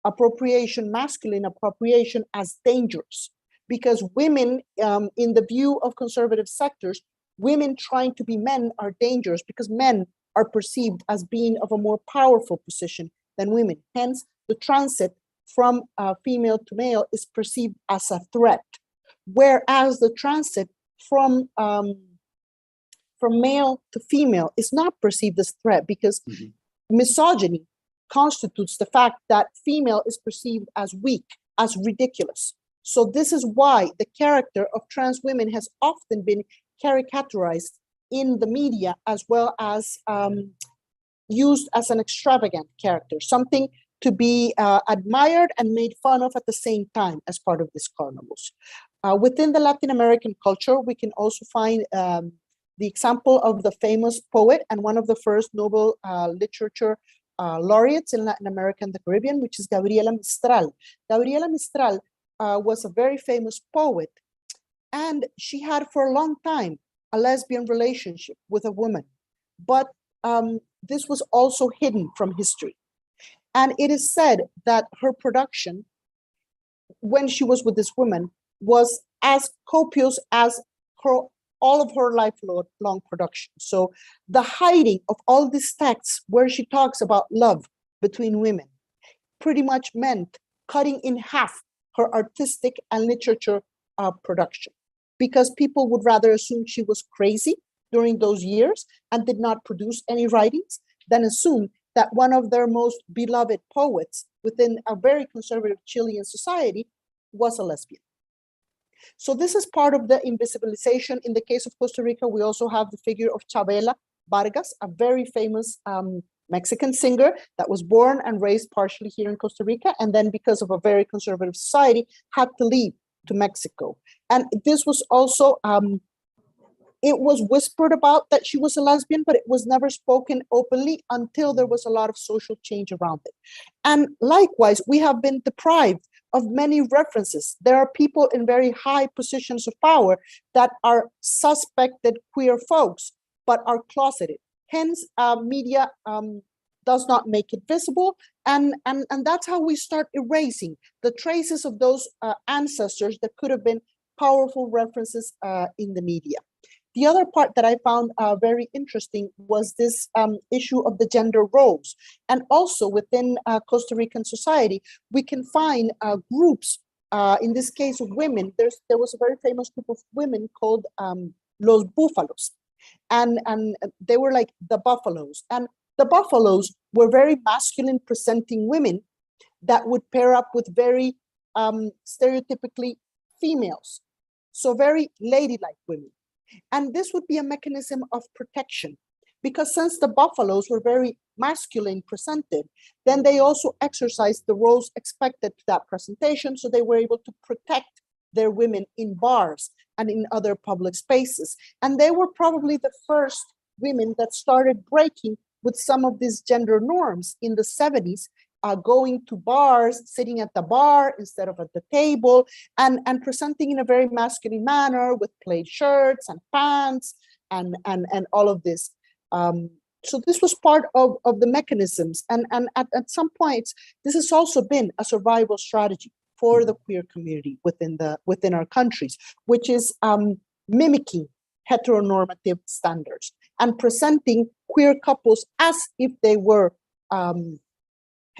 appropriation, masculine appropriation, as dangerous. Because women, in the view of conservative sectors, women trying to be men are dangerous because men are perceived as being of a more powerful position than women. Hence, the transit from female to male is perceived as a threat, whereas the transit from male to female is not perceived as threat, because misogyny constitutes the fact that female is perceived as weak, as ridiculous. So this is why the character of trans women has often been caricaturized in the media, as well as used as an extravagant character, something to be admired and made fun of at the same time as part of these carnivals. Within the Latin American culture, we can also find the example of the famous poet and one of the first Nobel literature laureates in Latin America and the Caribbean, which is Gabriela Mistral. Gabriela Mistral was a very famous poet, and she had for a long time a lesbian relationship with a woman, but this was also hidden from history. And it is said that her production, when she was with this woman, was as copious as all of her lifelong production. So the hiding of all these texts where she talks about love between women pretty much meant cutting in half her artistic and literature production, because people would rather assume she was crazy during those years and did not produce any writings than assume that one of their most beloved poets within a very conservative Chilean society was a lesbian. So this is part of the invisibilization. In the case of Costa Rica, we also have the figure of Chabela Vargas, a very famous Mexican singer that was born and raised partially here in Costa Rica, and then because of a very conservative society, had to leave to Mexico. And this was also, it was whispered about that she was a lesbian, but it was never spoken openly until there was a lot of social change around it. And likewise, we have been deprived of many references. There are people in very high positions of power that are suspected queer folks, but are closeted. Hence, media does not make it visible. And that's how we start erasing the traces of those ancestors that could have been powerful references in the media. The other part that I found very interesting was this issue of the gender roles. And also within Costa Rican society, we can find groups, in this case of women. There was a very famous group of women called Los Búfalos. And they were like the buffaloes. And the buffaloes were very masculine presenting women that would pair up with very stereotypically females. So very ladylike women. And this would be a mechanism of protection, because since the buffaloes were very masculine presented, then they also exercised the roles expected to that presentation, so they were able to protect their women in bars and in other public spaces. And they were probably the first women that started breaking with some of these gender norms in the 70s, going to bars, sitting at the bar instead of at the table, and presenting in a very masculine manner with plaid shirts and pants and all of this. So this was part of the mechanisms. And at some points, this has also been a survival strategy for the queer community within our countries, which is mimicking heteronormative standards and presenting queer couples as if they were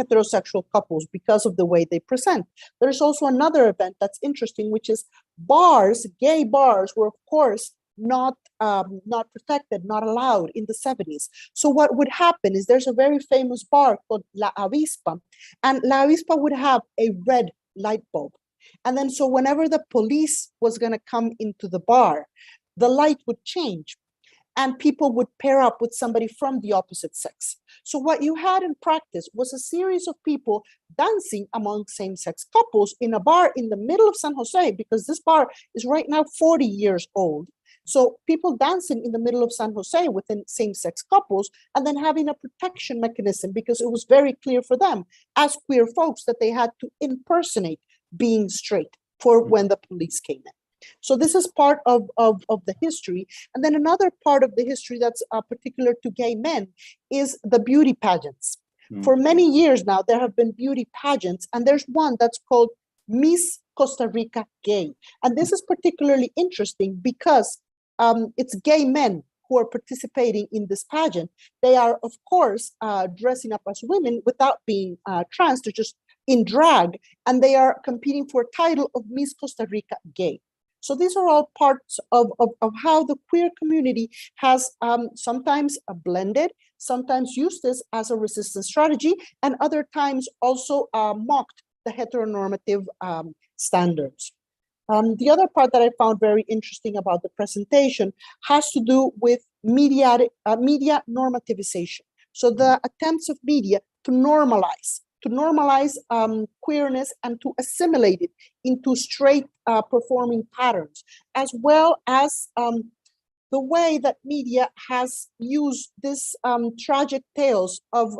heterosexual couples because of the way they present. There's also another event that's interesting, which is bars, gay bars were of course not protected, not allowed in the 70s. So what would happen is there's a very famous bar called La Avispa, and La Avispa would have a red light bulb. And then so whenever the police was going to come into the bar, the light would change and people would pair up with somebody from the opposite sex. So what you had in practice was a series of people dancing among same-sex couples in a bar in the middle of San Jose, because this bar is right now 40 years old. So people dancing in the middle of San Jose within same-sex couples, and then having a protection mechanism, because it was very clear for them as queer folks that they had to impersonate being straight for when the police came in. So this is part of the history. And then another part of the history that's particular to gay men is the beauty pageants. For many years now, there have been beauty pageants, and there's one that's called Miss Costa Rica Gay. And this is particularly interesting because it's gay men who are participating in this pageant. They are, of course, dressing up as women without being trans. They're just in drag, and they are competing for a title of Miss Costa Rica Gay. So these are all parts of how the queer community has sometimes blended, sometimes used this as a resistance strategy, and other times also mocked the heteronormative standards. The other part that I found very interesting about the presentation has to do with media normativization. So the attempts of media to normalize queerness and to assimilate it into straight performing patterns, as well as the way that media has used this tragic tales of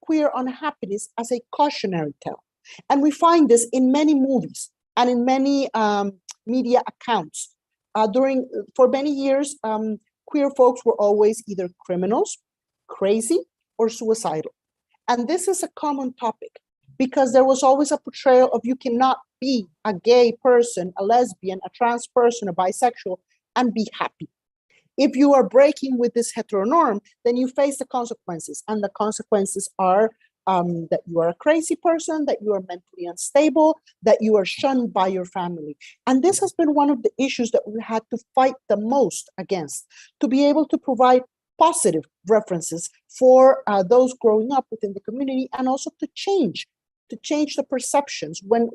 queer unhappiness as a cautionary tale. And we find this in many movies and in many media accounts. For many years, queer folks were always either criminals, crazy, or suicidal. And this is a common topic because there was always a portrayal of you cannot be a gay person, a lesbian, a trans person, a bisexual, and be happy. If you are breaking with this heteronorm, then you face the consequences. And the consequences are that you are a crazy person, that you are mentally unstable, that you are shunned by your family. And this has been one of the issues that we had to fight the most against, to be able to provide positive references for those growing up within the community, and also to change the perceptions. When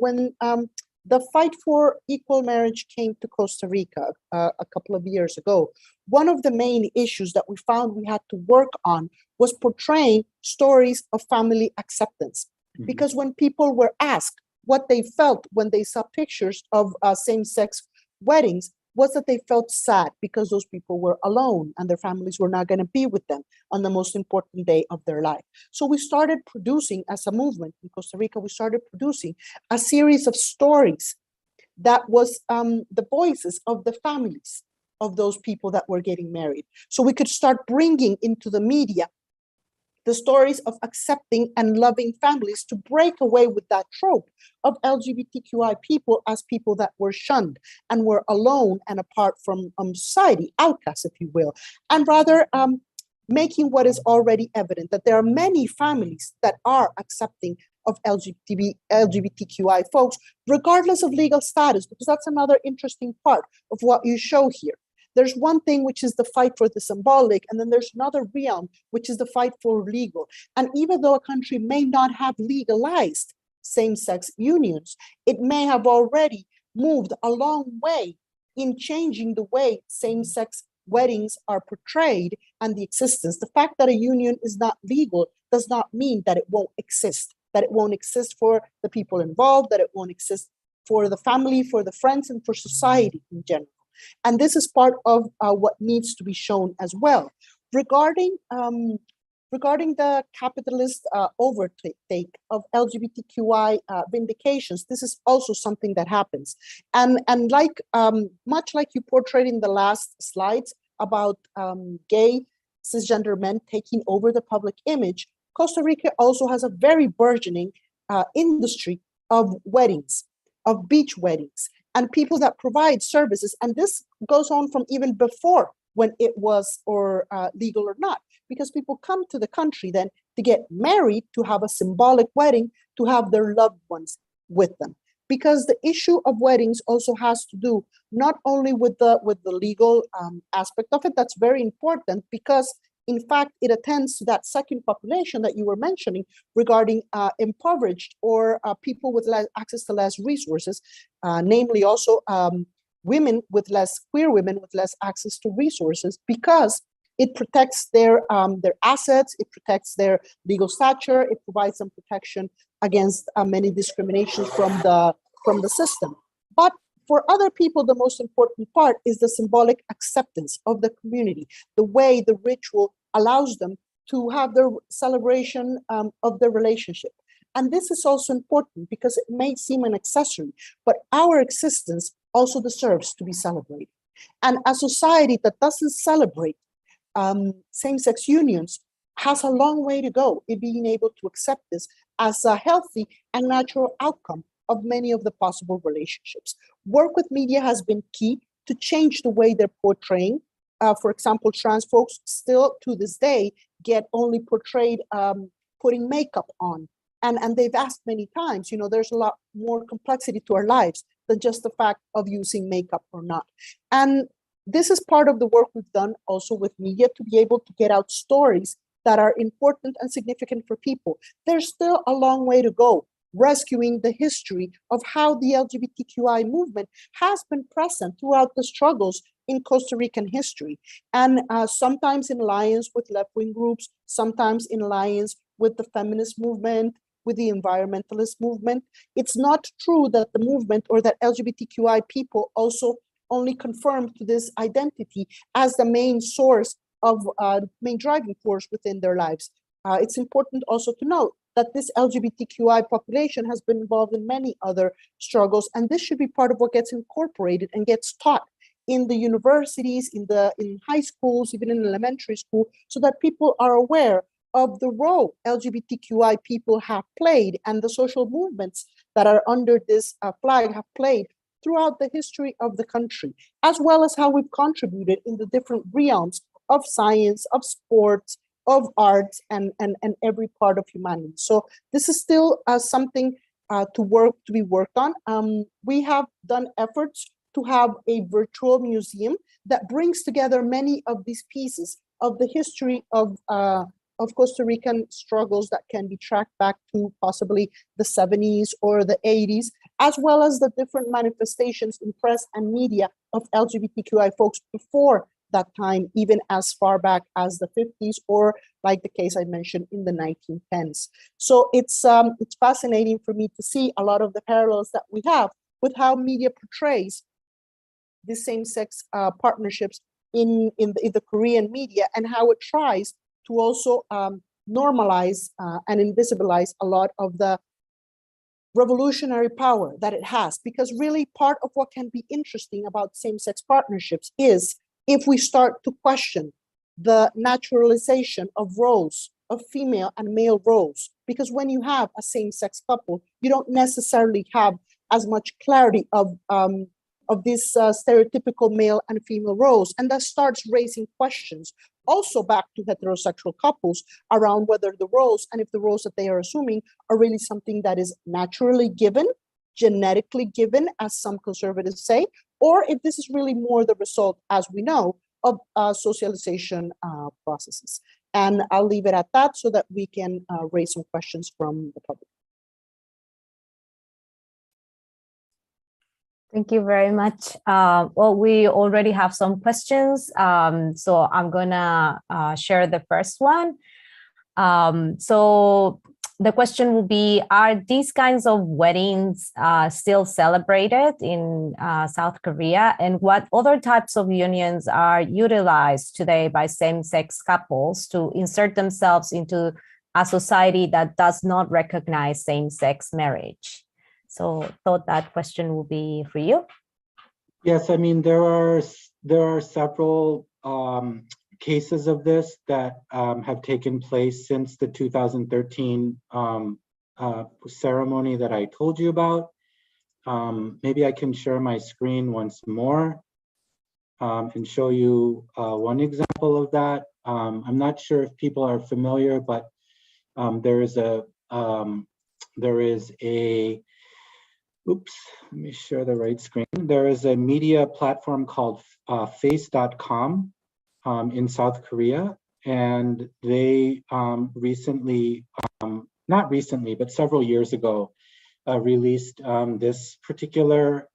the fight for equal marriage came to Costa Rica a couple of years ago, one of the main issues that we found we had to work on was portraying stories of family acceptance. Because when people were asked what they felt when they saw pictures of same-sex weddings, was that they felt sad because those people were alone and their families were not going to be with them on the most important day of their life. So we started producing, as a movement in Costa Rica, we started producing a series of stories that was the voices of the families of those people that were getting married. So we could start bringing into the media the stories of accepting and loving families, to break away with that trope of LGBTQI people as people that were shunned and were alone and apart from society, outcasts, if you will, and rather making what is already evident, that there are many families that are accepting of LGBTQI folks, regardless of legal status, because that's another interesting part of what you show here. There's one thing, which is the fight for the symbolic, and then there's another realm, which is the fight for legal. And even though a country may not have legalized same-sex unions, it may have already moved a long way in changing the way same-sex weddings are portrayed and the existence. The fact that a union is not legal does not mean that it won't exist, that it won't exist for the people involved, that it won't exist for the family, for the friends, and for society in general. And this is part of what needs to be shown as well. Regarding the capitalist overtake of LGBTQI vindications, this is also something that happens. And like much like you portrayed in the last slides about gay cisgender men taking over the public image, Costa Rica also has a very burgeoning industry of weddings, of beach weddings, and people that provide services. And this goes on from even before when it was legal or not, because people come to the country then to get married, to have a symbolic wedding, to have their loved ones with them. Because the issue of weddings also has to do not only with the legal aspect of it, that's very important, because in fact, it attends to that second population that you were mentioning regarding impoverished or people with less access to less resources, namely also queer women with less access to resources, because it protects their assets, it protects their legal stature, it provides some protection against many discriminations from the system. But for other people, the most important part is the symbolic acceptance of the community, the way the ritual allows them to have their celebration of their relationship. And this is also important because it may seem an accessory, but our existence also deserves to be celebrated. And a society that doesn't celebrate same-sex unions has a long way to go in being able to accept this as a healthy and natural outcome of many of the possible relationships. Work with media has been key to change the way they're portraying. For example, trans folks still to this day get only portrayed putting makeup on. And they've asked many times, there's a lot more complexity to our lives than just the fact of using makeup or not. And this is part of the work we've done also with media to be able to get out stories that are important and significant for people. There's still a long way to go, rescuing the history of how the LGBTQI movement has been present throughout the struggles in Costa Rican history. And sometimes in alliance with left-wing groups, sometimes in alliance with the feminist movement, with the environmentalist movement. It's not true that the movement or that LGBTQI people also only conform to this identity as the main source of main driving force within their lives. It's important also to note that this LGBTQI population has been involved in many other struggles, and this should be part of what gets incorporated and gets taught in the universities, in high schools, even in elementary school, so that people are aware of the role LGBTQI people have played and the social movements that are under this flag have played throughout the history of the country, as well as how we've contributed in the different realms of science, of sports, of arts, and every part of humanity. So this is still something to be worked on. We have done efforts to have a virtual museum that brings together many of these pieces of the history of Costa Rican struggles that can be tracked back to possibly the 70s or the 80s, as well as the different manifestations in press and media of LGBTQI folks before that time, even as far back as the 50s, or like the case I mentioned in the 1910s. So it's fascinating for me to see a lot of the parallels that we have with how media portrays the same-sex partnerships in the Korean media, and how it tries to also normalize and invisibilize a lot of the revolutionary power that it has. Because really part of what can be interesting about same-sex partnerships is if we start to question the naturalization of roles, of female and male roles. Because when you have a same-sex couple, you don't necessarily have as much clarity of these stereotypical male and female roles. And that starts raising questions also back to heterosexual couples around whether the roles, and if the roles that they are assuming are really something that is naturally given, genetically given, as some conservatives say, or if this is really more the result, as we know, of socialization processes. And I'll leave it at that so that we can raise some questions from the public. Thank you very much. Well, we already have some questions, so I'm gonna share the first one. So the question will be, are these kinds of weddings still celebrated in South Korea? And what other types of unions are utilized today by same-sex couples to insert themselves into a society that does not recognize same-sex marriage? So I thought that question will be for you. Yes, I mean, there are several cases of this that have taken place since the 2013 ceremony that I told you about. Maybe I can share my screen once more and show you one example of that. I'm not sure if people are familiar, but there is a oops, let me share the right screen. There is a media platform called face.com in South Korea, and they recently, not recently, but several years ago, released this particular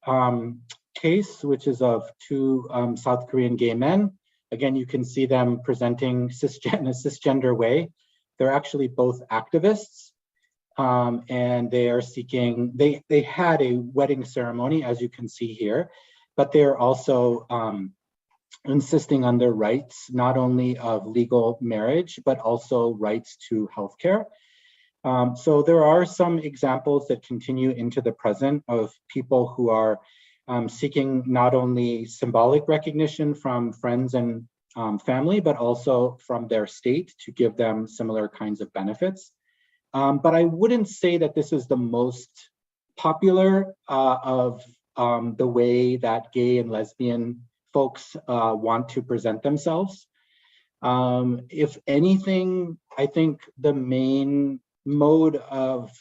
case, which is of two South Korean gay men. Again, you can see them presenting in a cisgender way. They're actually both activists. And they are seeking, they had a wedding ceremony, as you can see here, but they're also insisting on their rights, not only of legal marriage, but also rights to healthcare. So there are some examples that continue into the present of people who are seeking not only symbolic recognition from friends and family, but also from their state to give them similar kinds of benefits. But I wouldn't say that this is the most popular of the way that gay and lesbian folks want to present themselves. If anything, I think the main mode of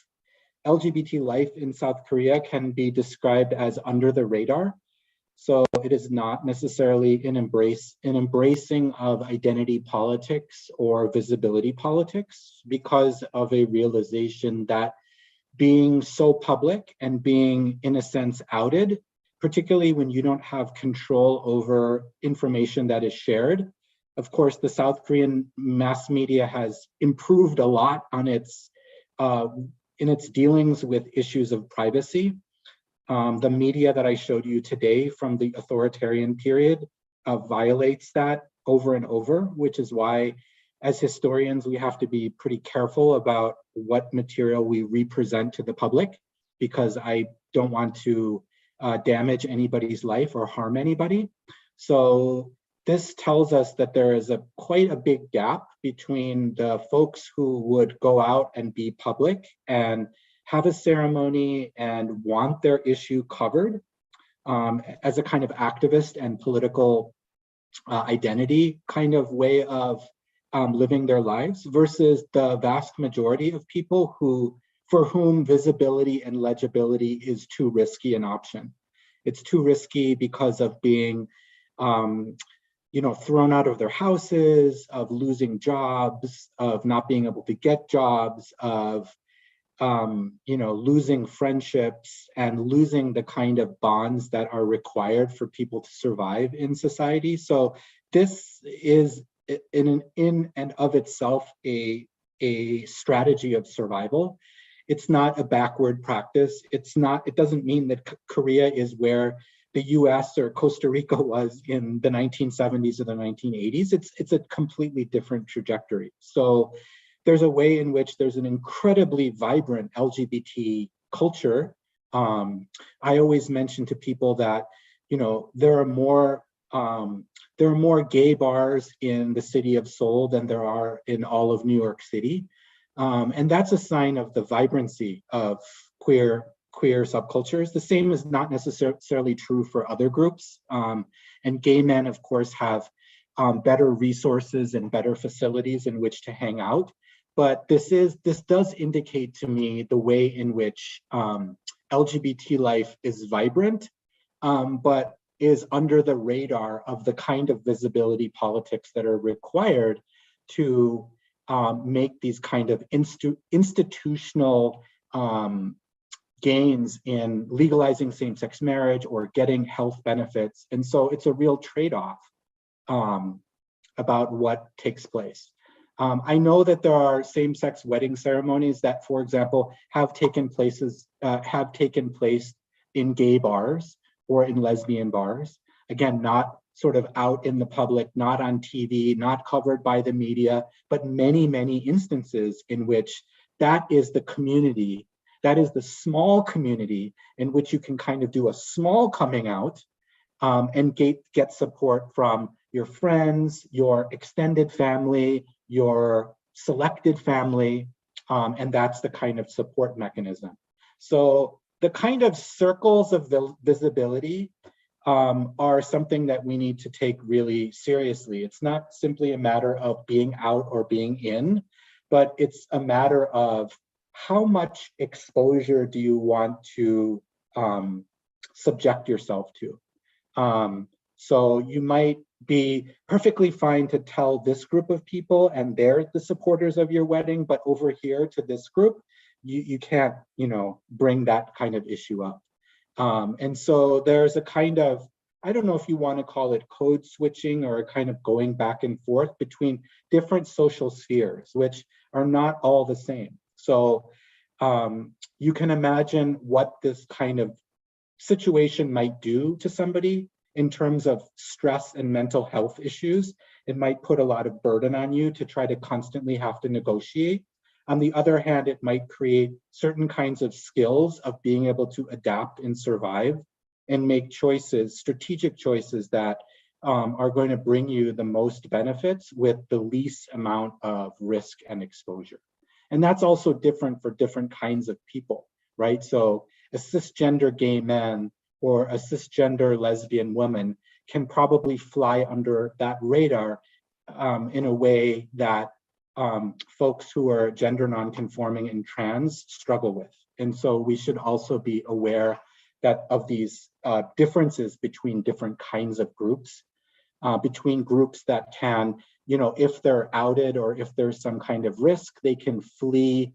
LGBT life in South Korea can be described as under the radar. So it is not necessarily an embracing of identity politics or visibility politics, because of a realization that being so public and being, in a sense, outed, particularly when you don't have control over information that is shared. Of course, the South Korean mass media has improved a lot on in its dealings with issues of privacy. The media that I showed you today from the authoritarian period violates that over and over, which is why, as historians, we have to be pretty careful about what material we represent to the public, because I don't want to damage anybody's life or harm anybody. So this tells us that there is quite a big gap between the folks who would go out and be public and have a ceremony and want their issue covered as a kind of activist and political identity kind of way of living their lives, versus the vast majority of people for whom visibility and legibility is too risky an option. It's too risky because of being thrown out of their houses, of losing jobs, of not being able to get jobs, of losing friendships and losing the kind of bonds that are required for people to survive in society. So this is in and of itself a strategy of survival. It's not a backward practice. It doesn't mean that Korea is where the US or Costa Rica was in the 1970s or the 1980s. It's a completely different trajectory. So there's a way in which there's an incredibly vibrant LGBT culture. I always mention to people that, there are more gay bars in the city of Seoul than there are in all of New York City. And that's a sign of the vibrancy of queer subcultures. The same is not necessarily true for other groups. And gay men, of course, have better resources and better facilities in which to hang out. But this does indicate to me the way in which LGBT life is vibrant, but is under the radar of the kind of visibility politics that are required to make these kind of institutional gains in legalizing same-sex marriage or getting health benefits. And so it's a real trade-off about what takes place. I know that there are same-sex wedding ceremonies that, for example, have taken place in gay bars or in lesbian bars. Again, not sort of out in the public, not on TV, not covered by the media, but many, many instances in which that is the community, that is the small community in which you can kind of do a small coming out and get support from your friends, your extended family, your selected family, and that's the kind of support mechanism. So the kind of circles of visibility are something that we need to take really seriously. It's not simply a matter of being out or being in, but it's a matter of how much exposure do you want to subject yourself to. So you might be perfectly fine to tell this group of people and they're the supporters of your wedding, but over here to this group, you can't, bring that kind of issue up. And so there's a kind of, I don't know if you want to call it code switching or a kind of going back and forth between different social spheres, which are not all the same. So you can imagine what this kind of situation might do to somebody in terms of stress and mental health issues. It might put a lot of burden on you to try to constantly have to negotiate. On the other hand, it might create certain kinds of skills of being able to adapt and survive and make choices, strategic choices that are going to bring you the most benefits with the least amount of risk and exposure. And that's also different for different kinds of people, right? So a cisgender gay man or a cisgender lesbian woman can probably fly under that radar in a way that folks who are gender non-conforming and trans struggle with. And so we should also be aware that of these differences between different kinds of groups, between groups that can, if they're outed or if there's some kind of risk, they can flee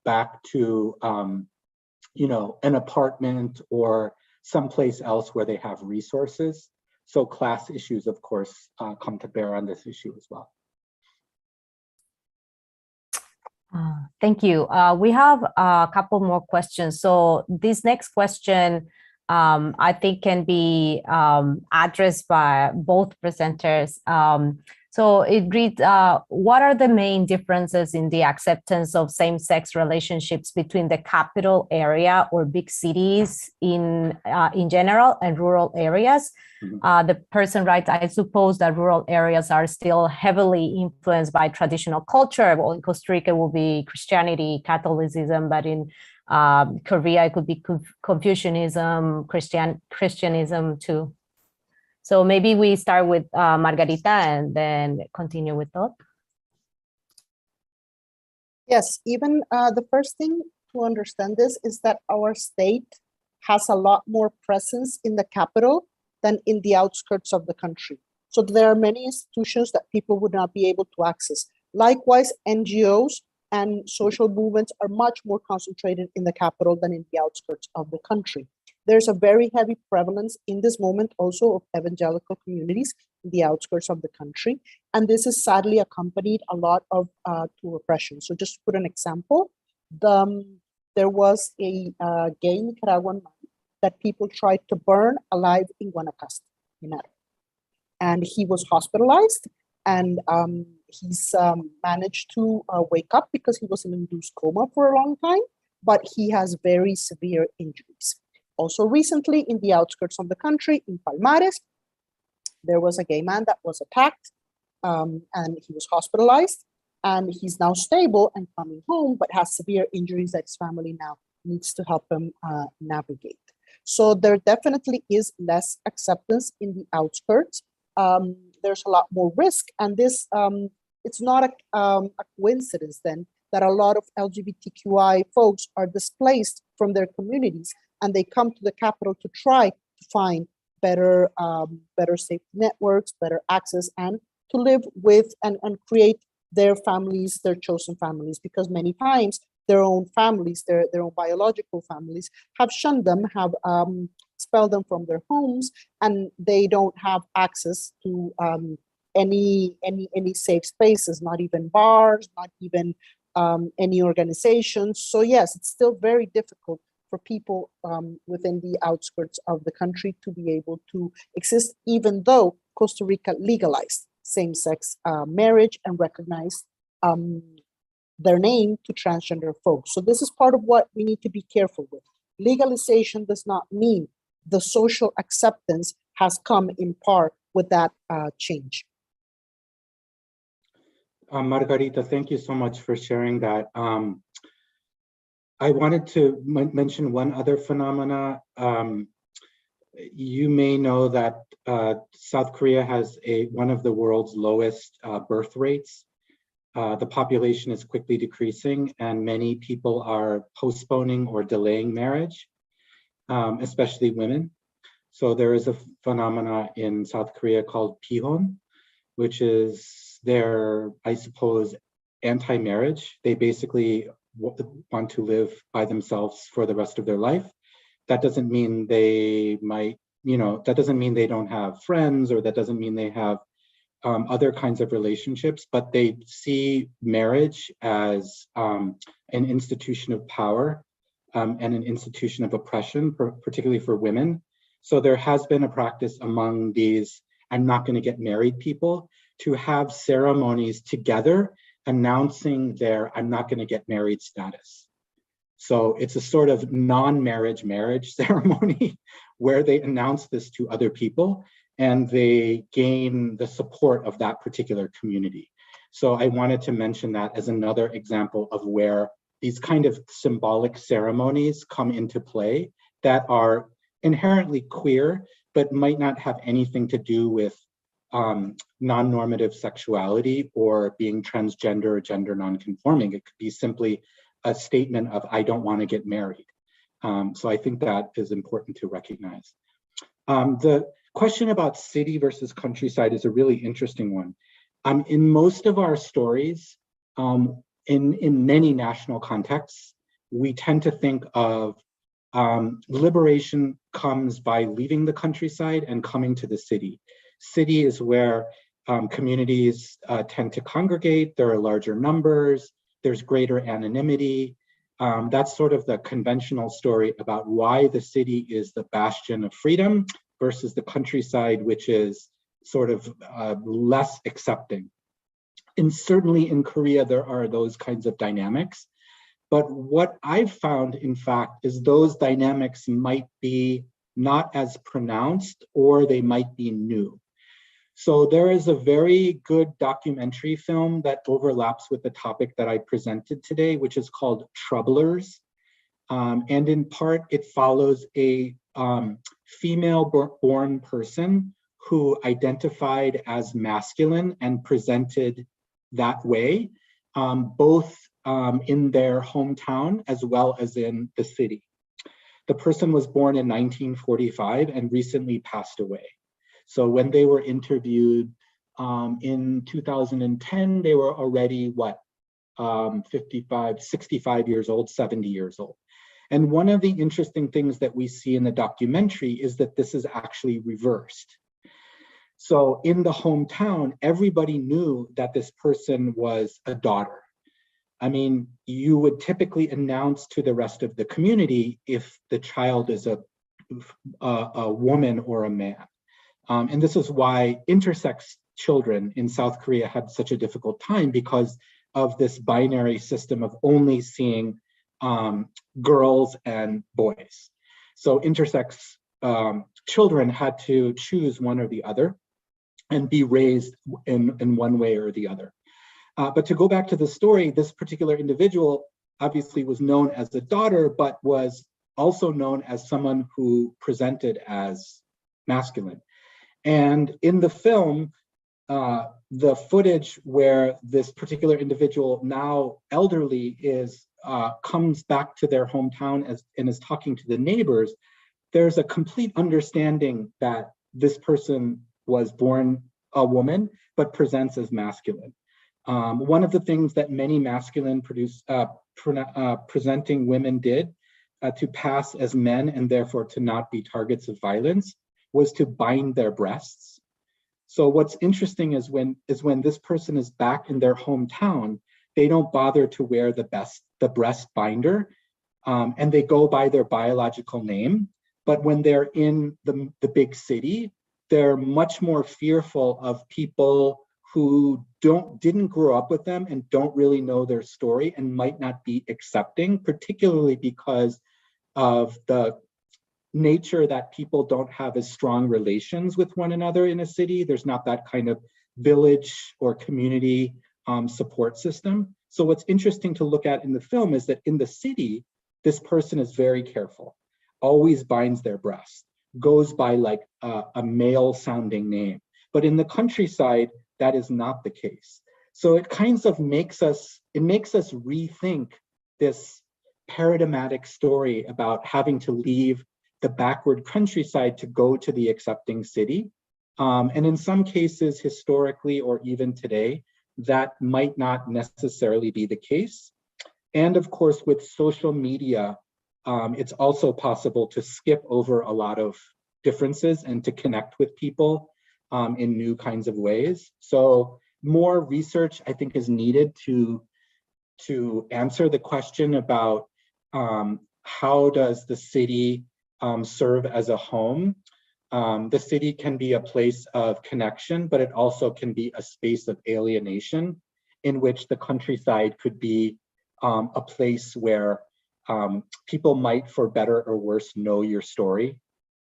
back to, an apartment or someplace else where they have resources. So class issues, of course, come to bear on this issue as well. Thank you. We have a couple more questions. So this next question, I think can be addressed by both presenters. So it reads, what are the main differences in the acceptance of same-sex relationships between the capital area or big cities in general and rural areas? The person writes, I suppose that rural areas are still heavily influenced by traditional culture. Well, in Costa Rica it will be Christianity, Catholicism, but in Korea it could be Confucianism, Christianism too. So maybe we start with Margarita and then continue with Todd. Yes, even the first thing to understand this is that our state has a lot more presence in the capital than in the outskirts of the country. So there are many institutions that people would not be able to access. Likewise, NGOs and social movements are much more concentrated in the capital than in the outskirts of the country. There's a very heavy prevalence in this moment also of evangelical communities in the outskirts of the country. And this is sadly accompanied a lot of to repression. So just to put an example, there was a gay Nicaraguan man that people tried to burn alive in Guanacaste, and he was hospitalized, and he's managed to wake up because he was in induced coma for a long time, but he has very severe injuries. Also recently in the outskirts of the country, in Palmares, there was a gay man that was attacked and he was hospitalized, and he's now stable and coming home, but has severe injuries that his family now needs to help him navigate. So there definitely is less acceptance in the outskirts. There's a lot more risk, and this it's not a coincidence then that a lot of LGBTQI folks are displaced from their communities, and they come to the capital to try to find better safety networks, better access, and to live with and create their families, their chosen families, because many times their own families, their own biological families, have shunned them, have expelled them from their homes, and they don't have access to any safe spaces, not even bars, not even any organizations. So yes, it's still very difficult for people within the outskirts of the country to be able to exist, even though Costa Rica legalized same-sex marriage and recognized their name to transgender folks. So this is part of what we need to be careful with. Legalization does not mean the social acceptance has come in part with that change. Margarita, thank you so much for sharing that. I wanted to mention one other phenomena. You may know that South Korea has one of the world's lowest birth rates. The population is quickly decreasing, and many people are postponing or delaying marriage, especially women. So there is a phenomena in South Korea called pihon, which is their, I suppose, anti-marriage. They basically want to live by themselves for the rest of their life. That doesn't mean they might, that doesn't mean they don't have friends, or that doesn't mean they have other kinds of relationships, but they see marriage as an institution of power and an institution of oppression, particularly for women. So there has been a practice among these I'm not going to get married people to have ceremonies together announcing their I'm not going to get married status. So it's a sort of non-marriage marriage ceremony where they announce this to other people and they gain the support of that particular community. So I wanted to mention that as another example of where these kind of symbolic ceremonies come into play that are inherently queer, but might not have anything to do with non-normative sexuality or being transgender or gender non-conforming. It could be simply a statement of, I don't want to get married. So I think that is important to recognize. The question about city versus countryside is a really interesting one. In most of our stories, in many national contexts, we tend to think of liberation comes by leaving the countryside and coming to the city. City is where communities tend to congregate, there are larger numbers, there's greater anonymity. That's sort of the conventional story about why the city is the bastion of freedom versus the countryside, which is sort of less accepting. And certainly in Korea, there are those kinds of dynamics. But what I've found, in fact, is those dynamics might be not as pronounced, or they might be new. So there is a very good documentary film that overlaps with the topic that I presented today, which is called Troublers. And in part, it follows a female-born person who identified as masculine and presented that way, both in their hometown as well as in the city. The person was born in 1945 and recently passed away. So when they were interviewed in 2010, they were already, 65 years old, 70 years old. And one of the interesting things that we see in the documentary is that this is actually reversed. So in the hometown, everybody knew that this person was a daughter. I mean, you would typically announce to the rest of the community if the child is a woman or a man. And this is why intersex children in South Korea had such a difficult time, because of this binary system of only seeing girls and boys. So intersex children had to choose one or the other and be raised in one way or the other. But to go back to the story, this particular individual obviously was known as a daughter, but was also known as someone who presented as masculine. And in the film, the footage where this particular individual, now elderly, comes back to their hometown and is talking to the neighbors, there's a complete understanding that this person was born a woman, but presents as masculine. One of the things that many masculine presenting women did to pass as men and therefore to not be targets of violence was to bind their breasts. So what's interesting is when this person is back in their hometown, they don't bother to wear the breast binder, and they go by their biological name. But when they're in the big city, they're much more fearful of people who didn't grow up with them and don't really know their story and might not be accepting, particularly because of the nature that people don't have as strong relations with one another in a city. There's not that kind of village or community support system. So what's interesting to look at in the film is that in the city, this person is very careful, always binds their breast, goes by like a male sounding name. But in the countryside, that is not the case. So it kind of makes us rethink this paradigmatic story about having to leave the backward countryside to go to the accepting city. And in some cases, historically or even today, that might not necessarily be the case. And of course, with social media, it's also possible to skip over a lot of differences and to connect with people in new kinds of ways. So more research, I think, is needed to answer the question about how does the city serve as a home. The city can be a place of connection, but it also can be a space of alienation in which the countryside could be a place where people might, for better or worse, know your story.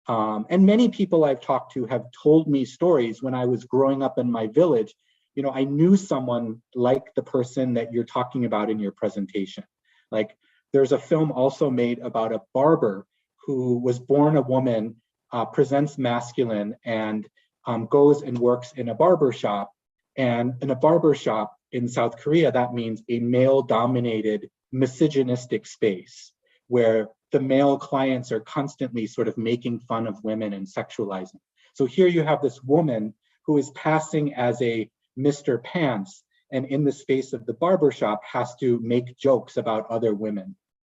And many people I've talked to have told me stories when I was growing up in my village. You know, I knew someone like the person that you're talking about in your presentation. Like, there's a film also made about a barber who was born a woman, presents masculine, and goes and works in a barber shop. And in a barber shop in South Korea, that means a male-dominated, misogynistic space where the male clients are constantly sort of making fun of women and sexualizing. So here you have this woman who is passing as a Mr. Pants, and in the space of the barbershop has to make jokes about other women.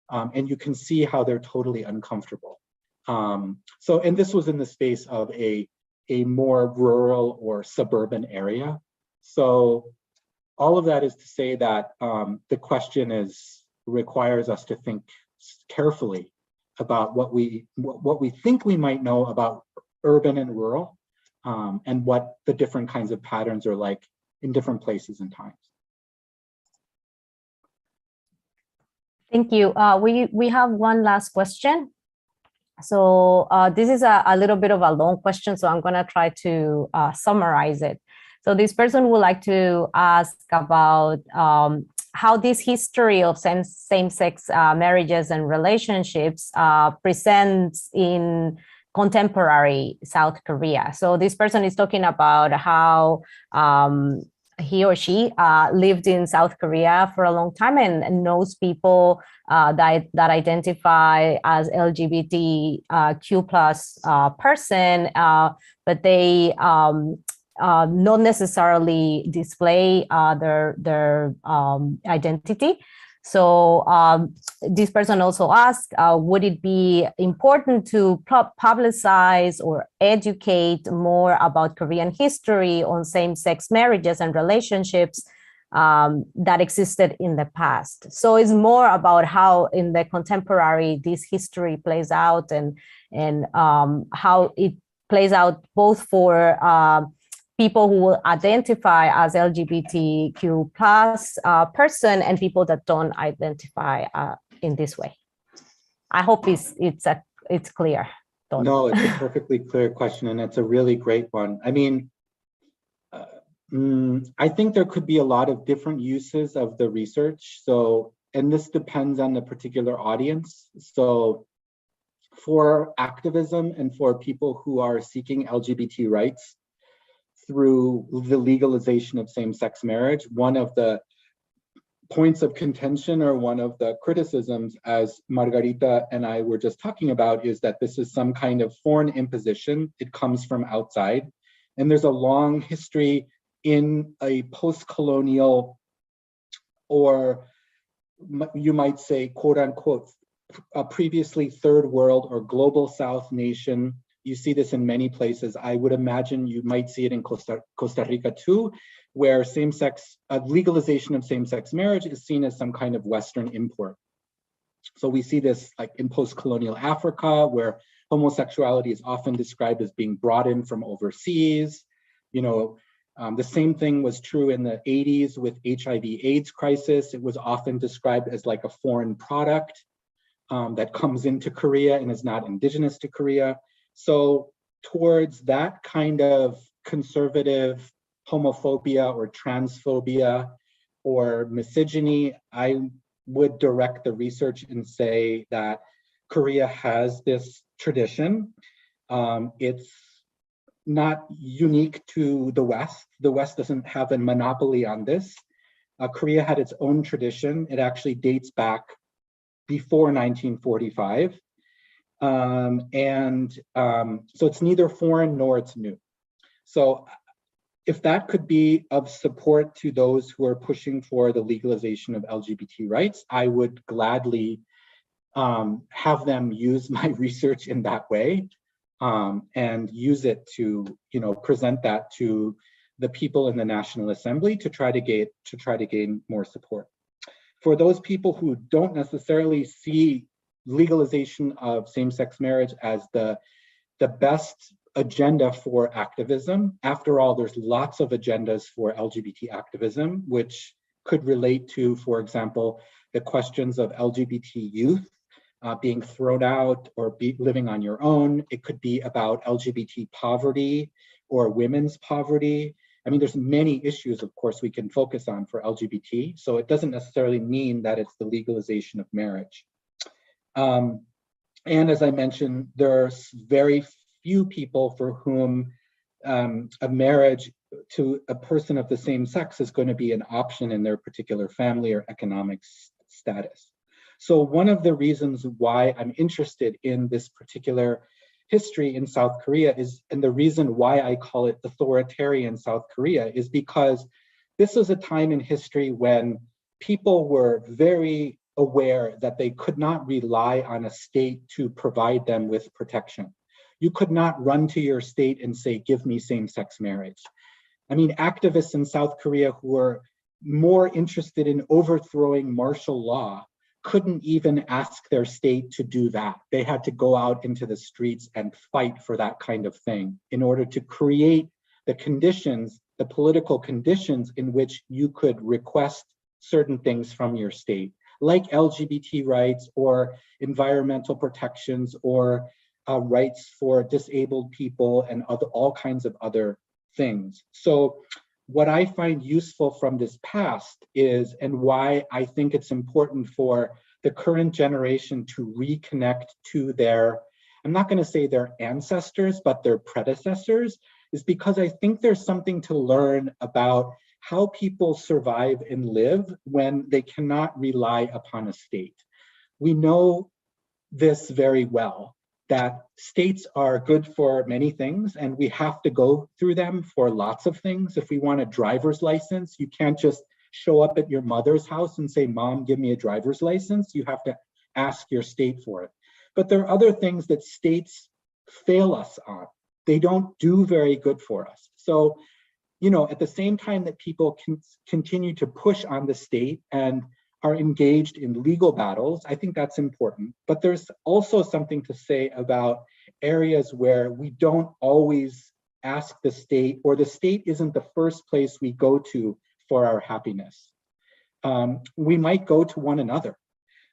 And you can see how they're totally uncomfortable. And this was in the space of a more rural or suburban area. So all of that is to say that the question requires us to think carefully about what we think we might know about urban and rural, and what the different kinds of patterns are like in different places and times. Thank you. We have one last question. So this is a little bit of a long question, so I'm going to try to summarize it. So this person would like to ask about how this history of same-sex marriages and relationships presents in contemporary South Korea. So this person is talking about how he or she lived in South Korea for a long time and knows people that identify as LGBTQ plus person, but they not necessarily display their identity. So this person also asked, would it be important to publicize or educate more about Korean history on same-sex marriages and relationships that existed in the past? So it's more about how in the contemporary this history plays out and how it plays out both for people who will identify as LGBTQ plus person and people that don't identify in this way. I hope it's clear. No, it's a perfectly clear question, and it's a really great one. I mean, I think there could be a lot of different uses of the research. So, and this depends on the particular audience. So for activism and for people who are seeking LGBT rights through the legalization of same-sex marriage, one of the points of contention or one of the criticisms, as Margarita and I were just talking about, is that this is some kind of foreign imposition. It comes from outside. And there's a long history in a post-colonial, or you might say, quote unquote, a previously third world or global South nation. You see this in many places. I would imagine you might see it in Costa Rica too, where legalization of same-sex marriage is seen as some kind of Western import. So we see this like in post-colonial Africa, where homosexuality is often described as being brought in from overseas. You know, the same thing was true in the 80s with HIV/AIDS crisis. It was often described as like a foreign product that comes into Korea and is not indigenous to Korea. So towards that kind of conservative homophobia or transphobia or misogyny, I would direct the research and say that Korea has this tradition. It's not unique to the West. The West doesn't have a monopoly on this. Korea had its own tradition. It actually dates back before 1945. So it's neither foreign nor it's new. So if that could be of support to those who are pushing for the legalization of LGBT rights, I would gladly have them use my research in that way and use it to, you know, present that to the people in the National Assembly to try to gain more support. For those people who don't necessarily see legalization of same-sex marriage as the best agenda for activism. After all, there's lots of agendas for LGBT activism, which could relate to, for example, the questions of LGBT youth being thrown out or living on your own. It could be about LGBT poverty or women's poverty. I mean, there's many issues, of course, we can focus on for LGBT. So it doesn't necessarily mean that it's the legalization of marriage. And as I mentioned, there's very few people for whom a marriage to a person of the same sex is going to be an option in their particular family or economic status. So one of the reasons why I'm interested in this particular history in South Korea is, and the reason why I call it authoritarian South Korea, is because this was a time in history when people were very aware that they could not rely on a state to provide them with protection. You could not run to your state and say, give me same-sex marriage. I mean, activists in South Korea who were more interested in overthrowing martial law couldn't even ask their state to do that. They had to go out into the streets and fight for that kind of thing in order to create the conditions, the political conditions in which you could request certain things from your state, like LGBT rights or environmental protections or rights for disabled people and all kinds of other things. So what I find useful from this past is, and why I think it's important for the current generation to reconnect to their, I'm not going to say their ancestors, but their predecessors, is because I think there's something to learn about how people survive and live when they cannot rely upon a state. We know this very well, that states are good for many things and we have to go through them for lots of things. If we want a driver's license, you can't just show up at your mother's house and say, Mom, give me a driver's license. You have to ask your state for it. But there are other things that states fail us on. They don't do very good for us. So, you know, at the same time that people can continue to push on the state and are engaged in legal battles, I think that's important. But there's also something to say about areas where we don't always ask the state, or the state isn't the first place we go to for our happiness. We might go to one another.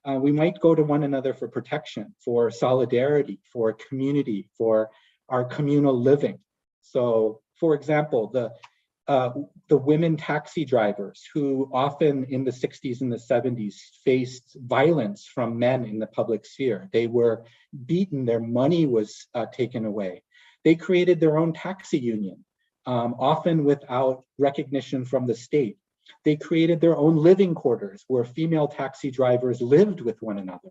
We might go to one another for protection, for solidarity, for community, for our communal living. So, for example, the women taxi drivers who often in the 60s and the 70s faced violence from men in the public sphere. They were beaten, their money was taken away. They created their own taxi union, often without recognition from the state. They created their own living quarters where female taxi drivers lived with one another.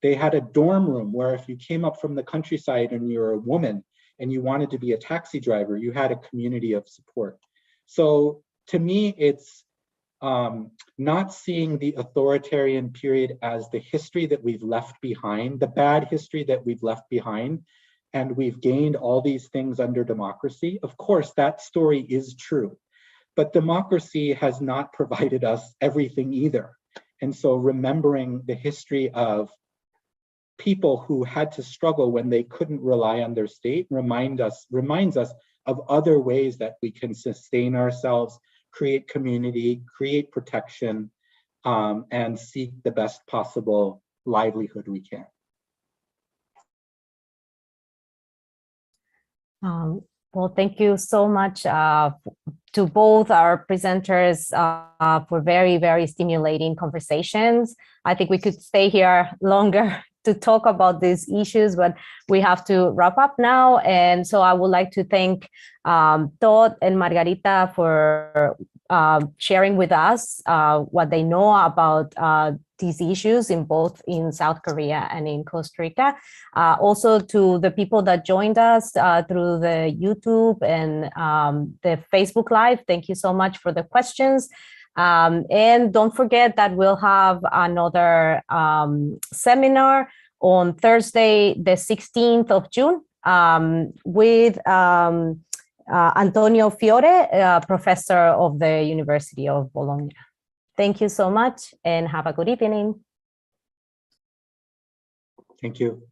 They had a dorm room where if you came up from the countryside and you're a woman and you wanted to be a taxi driver, you had a community of support. So to me, it's not seeing the authoritarian period as the history that we've left behind, the bad history that we've left behind, and we've gained all these things under democracy. Of course, that story is true, but democracy has not provided us everything either. And so remembering the history of people who had to struggle when they couldn't rely on their state reminds us of other ways that we can sustain ourselves, create community, create protection, and seek the best possible livelihood we can. Well, thank you so much to both our presenters for very, very stimulating conversations. I think we could stay here longer to talk about these issues, but we have to wrap up now. And so I would like to thank Todd and Margarita for sharing with us what they know about these issues both in South Korea and in Costa Rica. Also to the people that joined us through the YouTube and the Facebook Live, thank you so much for the questions. And don't forget that we'll have another seminar on Thursday, the 16th of June with Antonio Fiore, professor of the University of Bologna. Thank you so much and have a good evening. Thank you.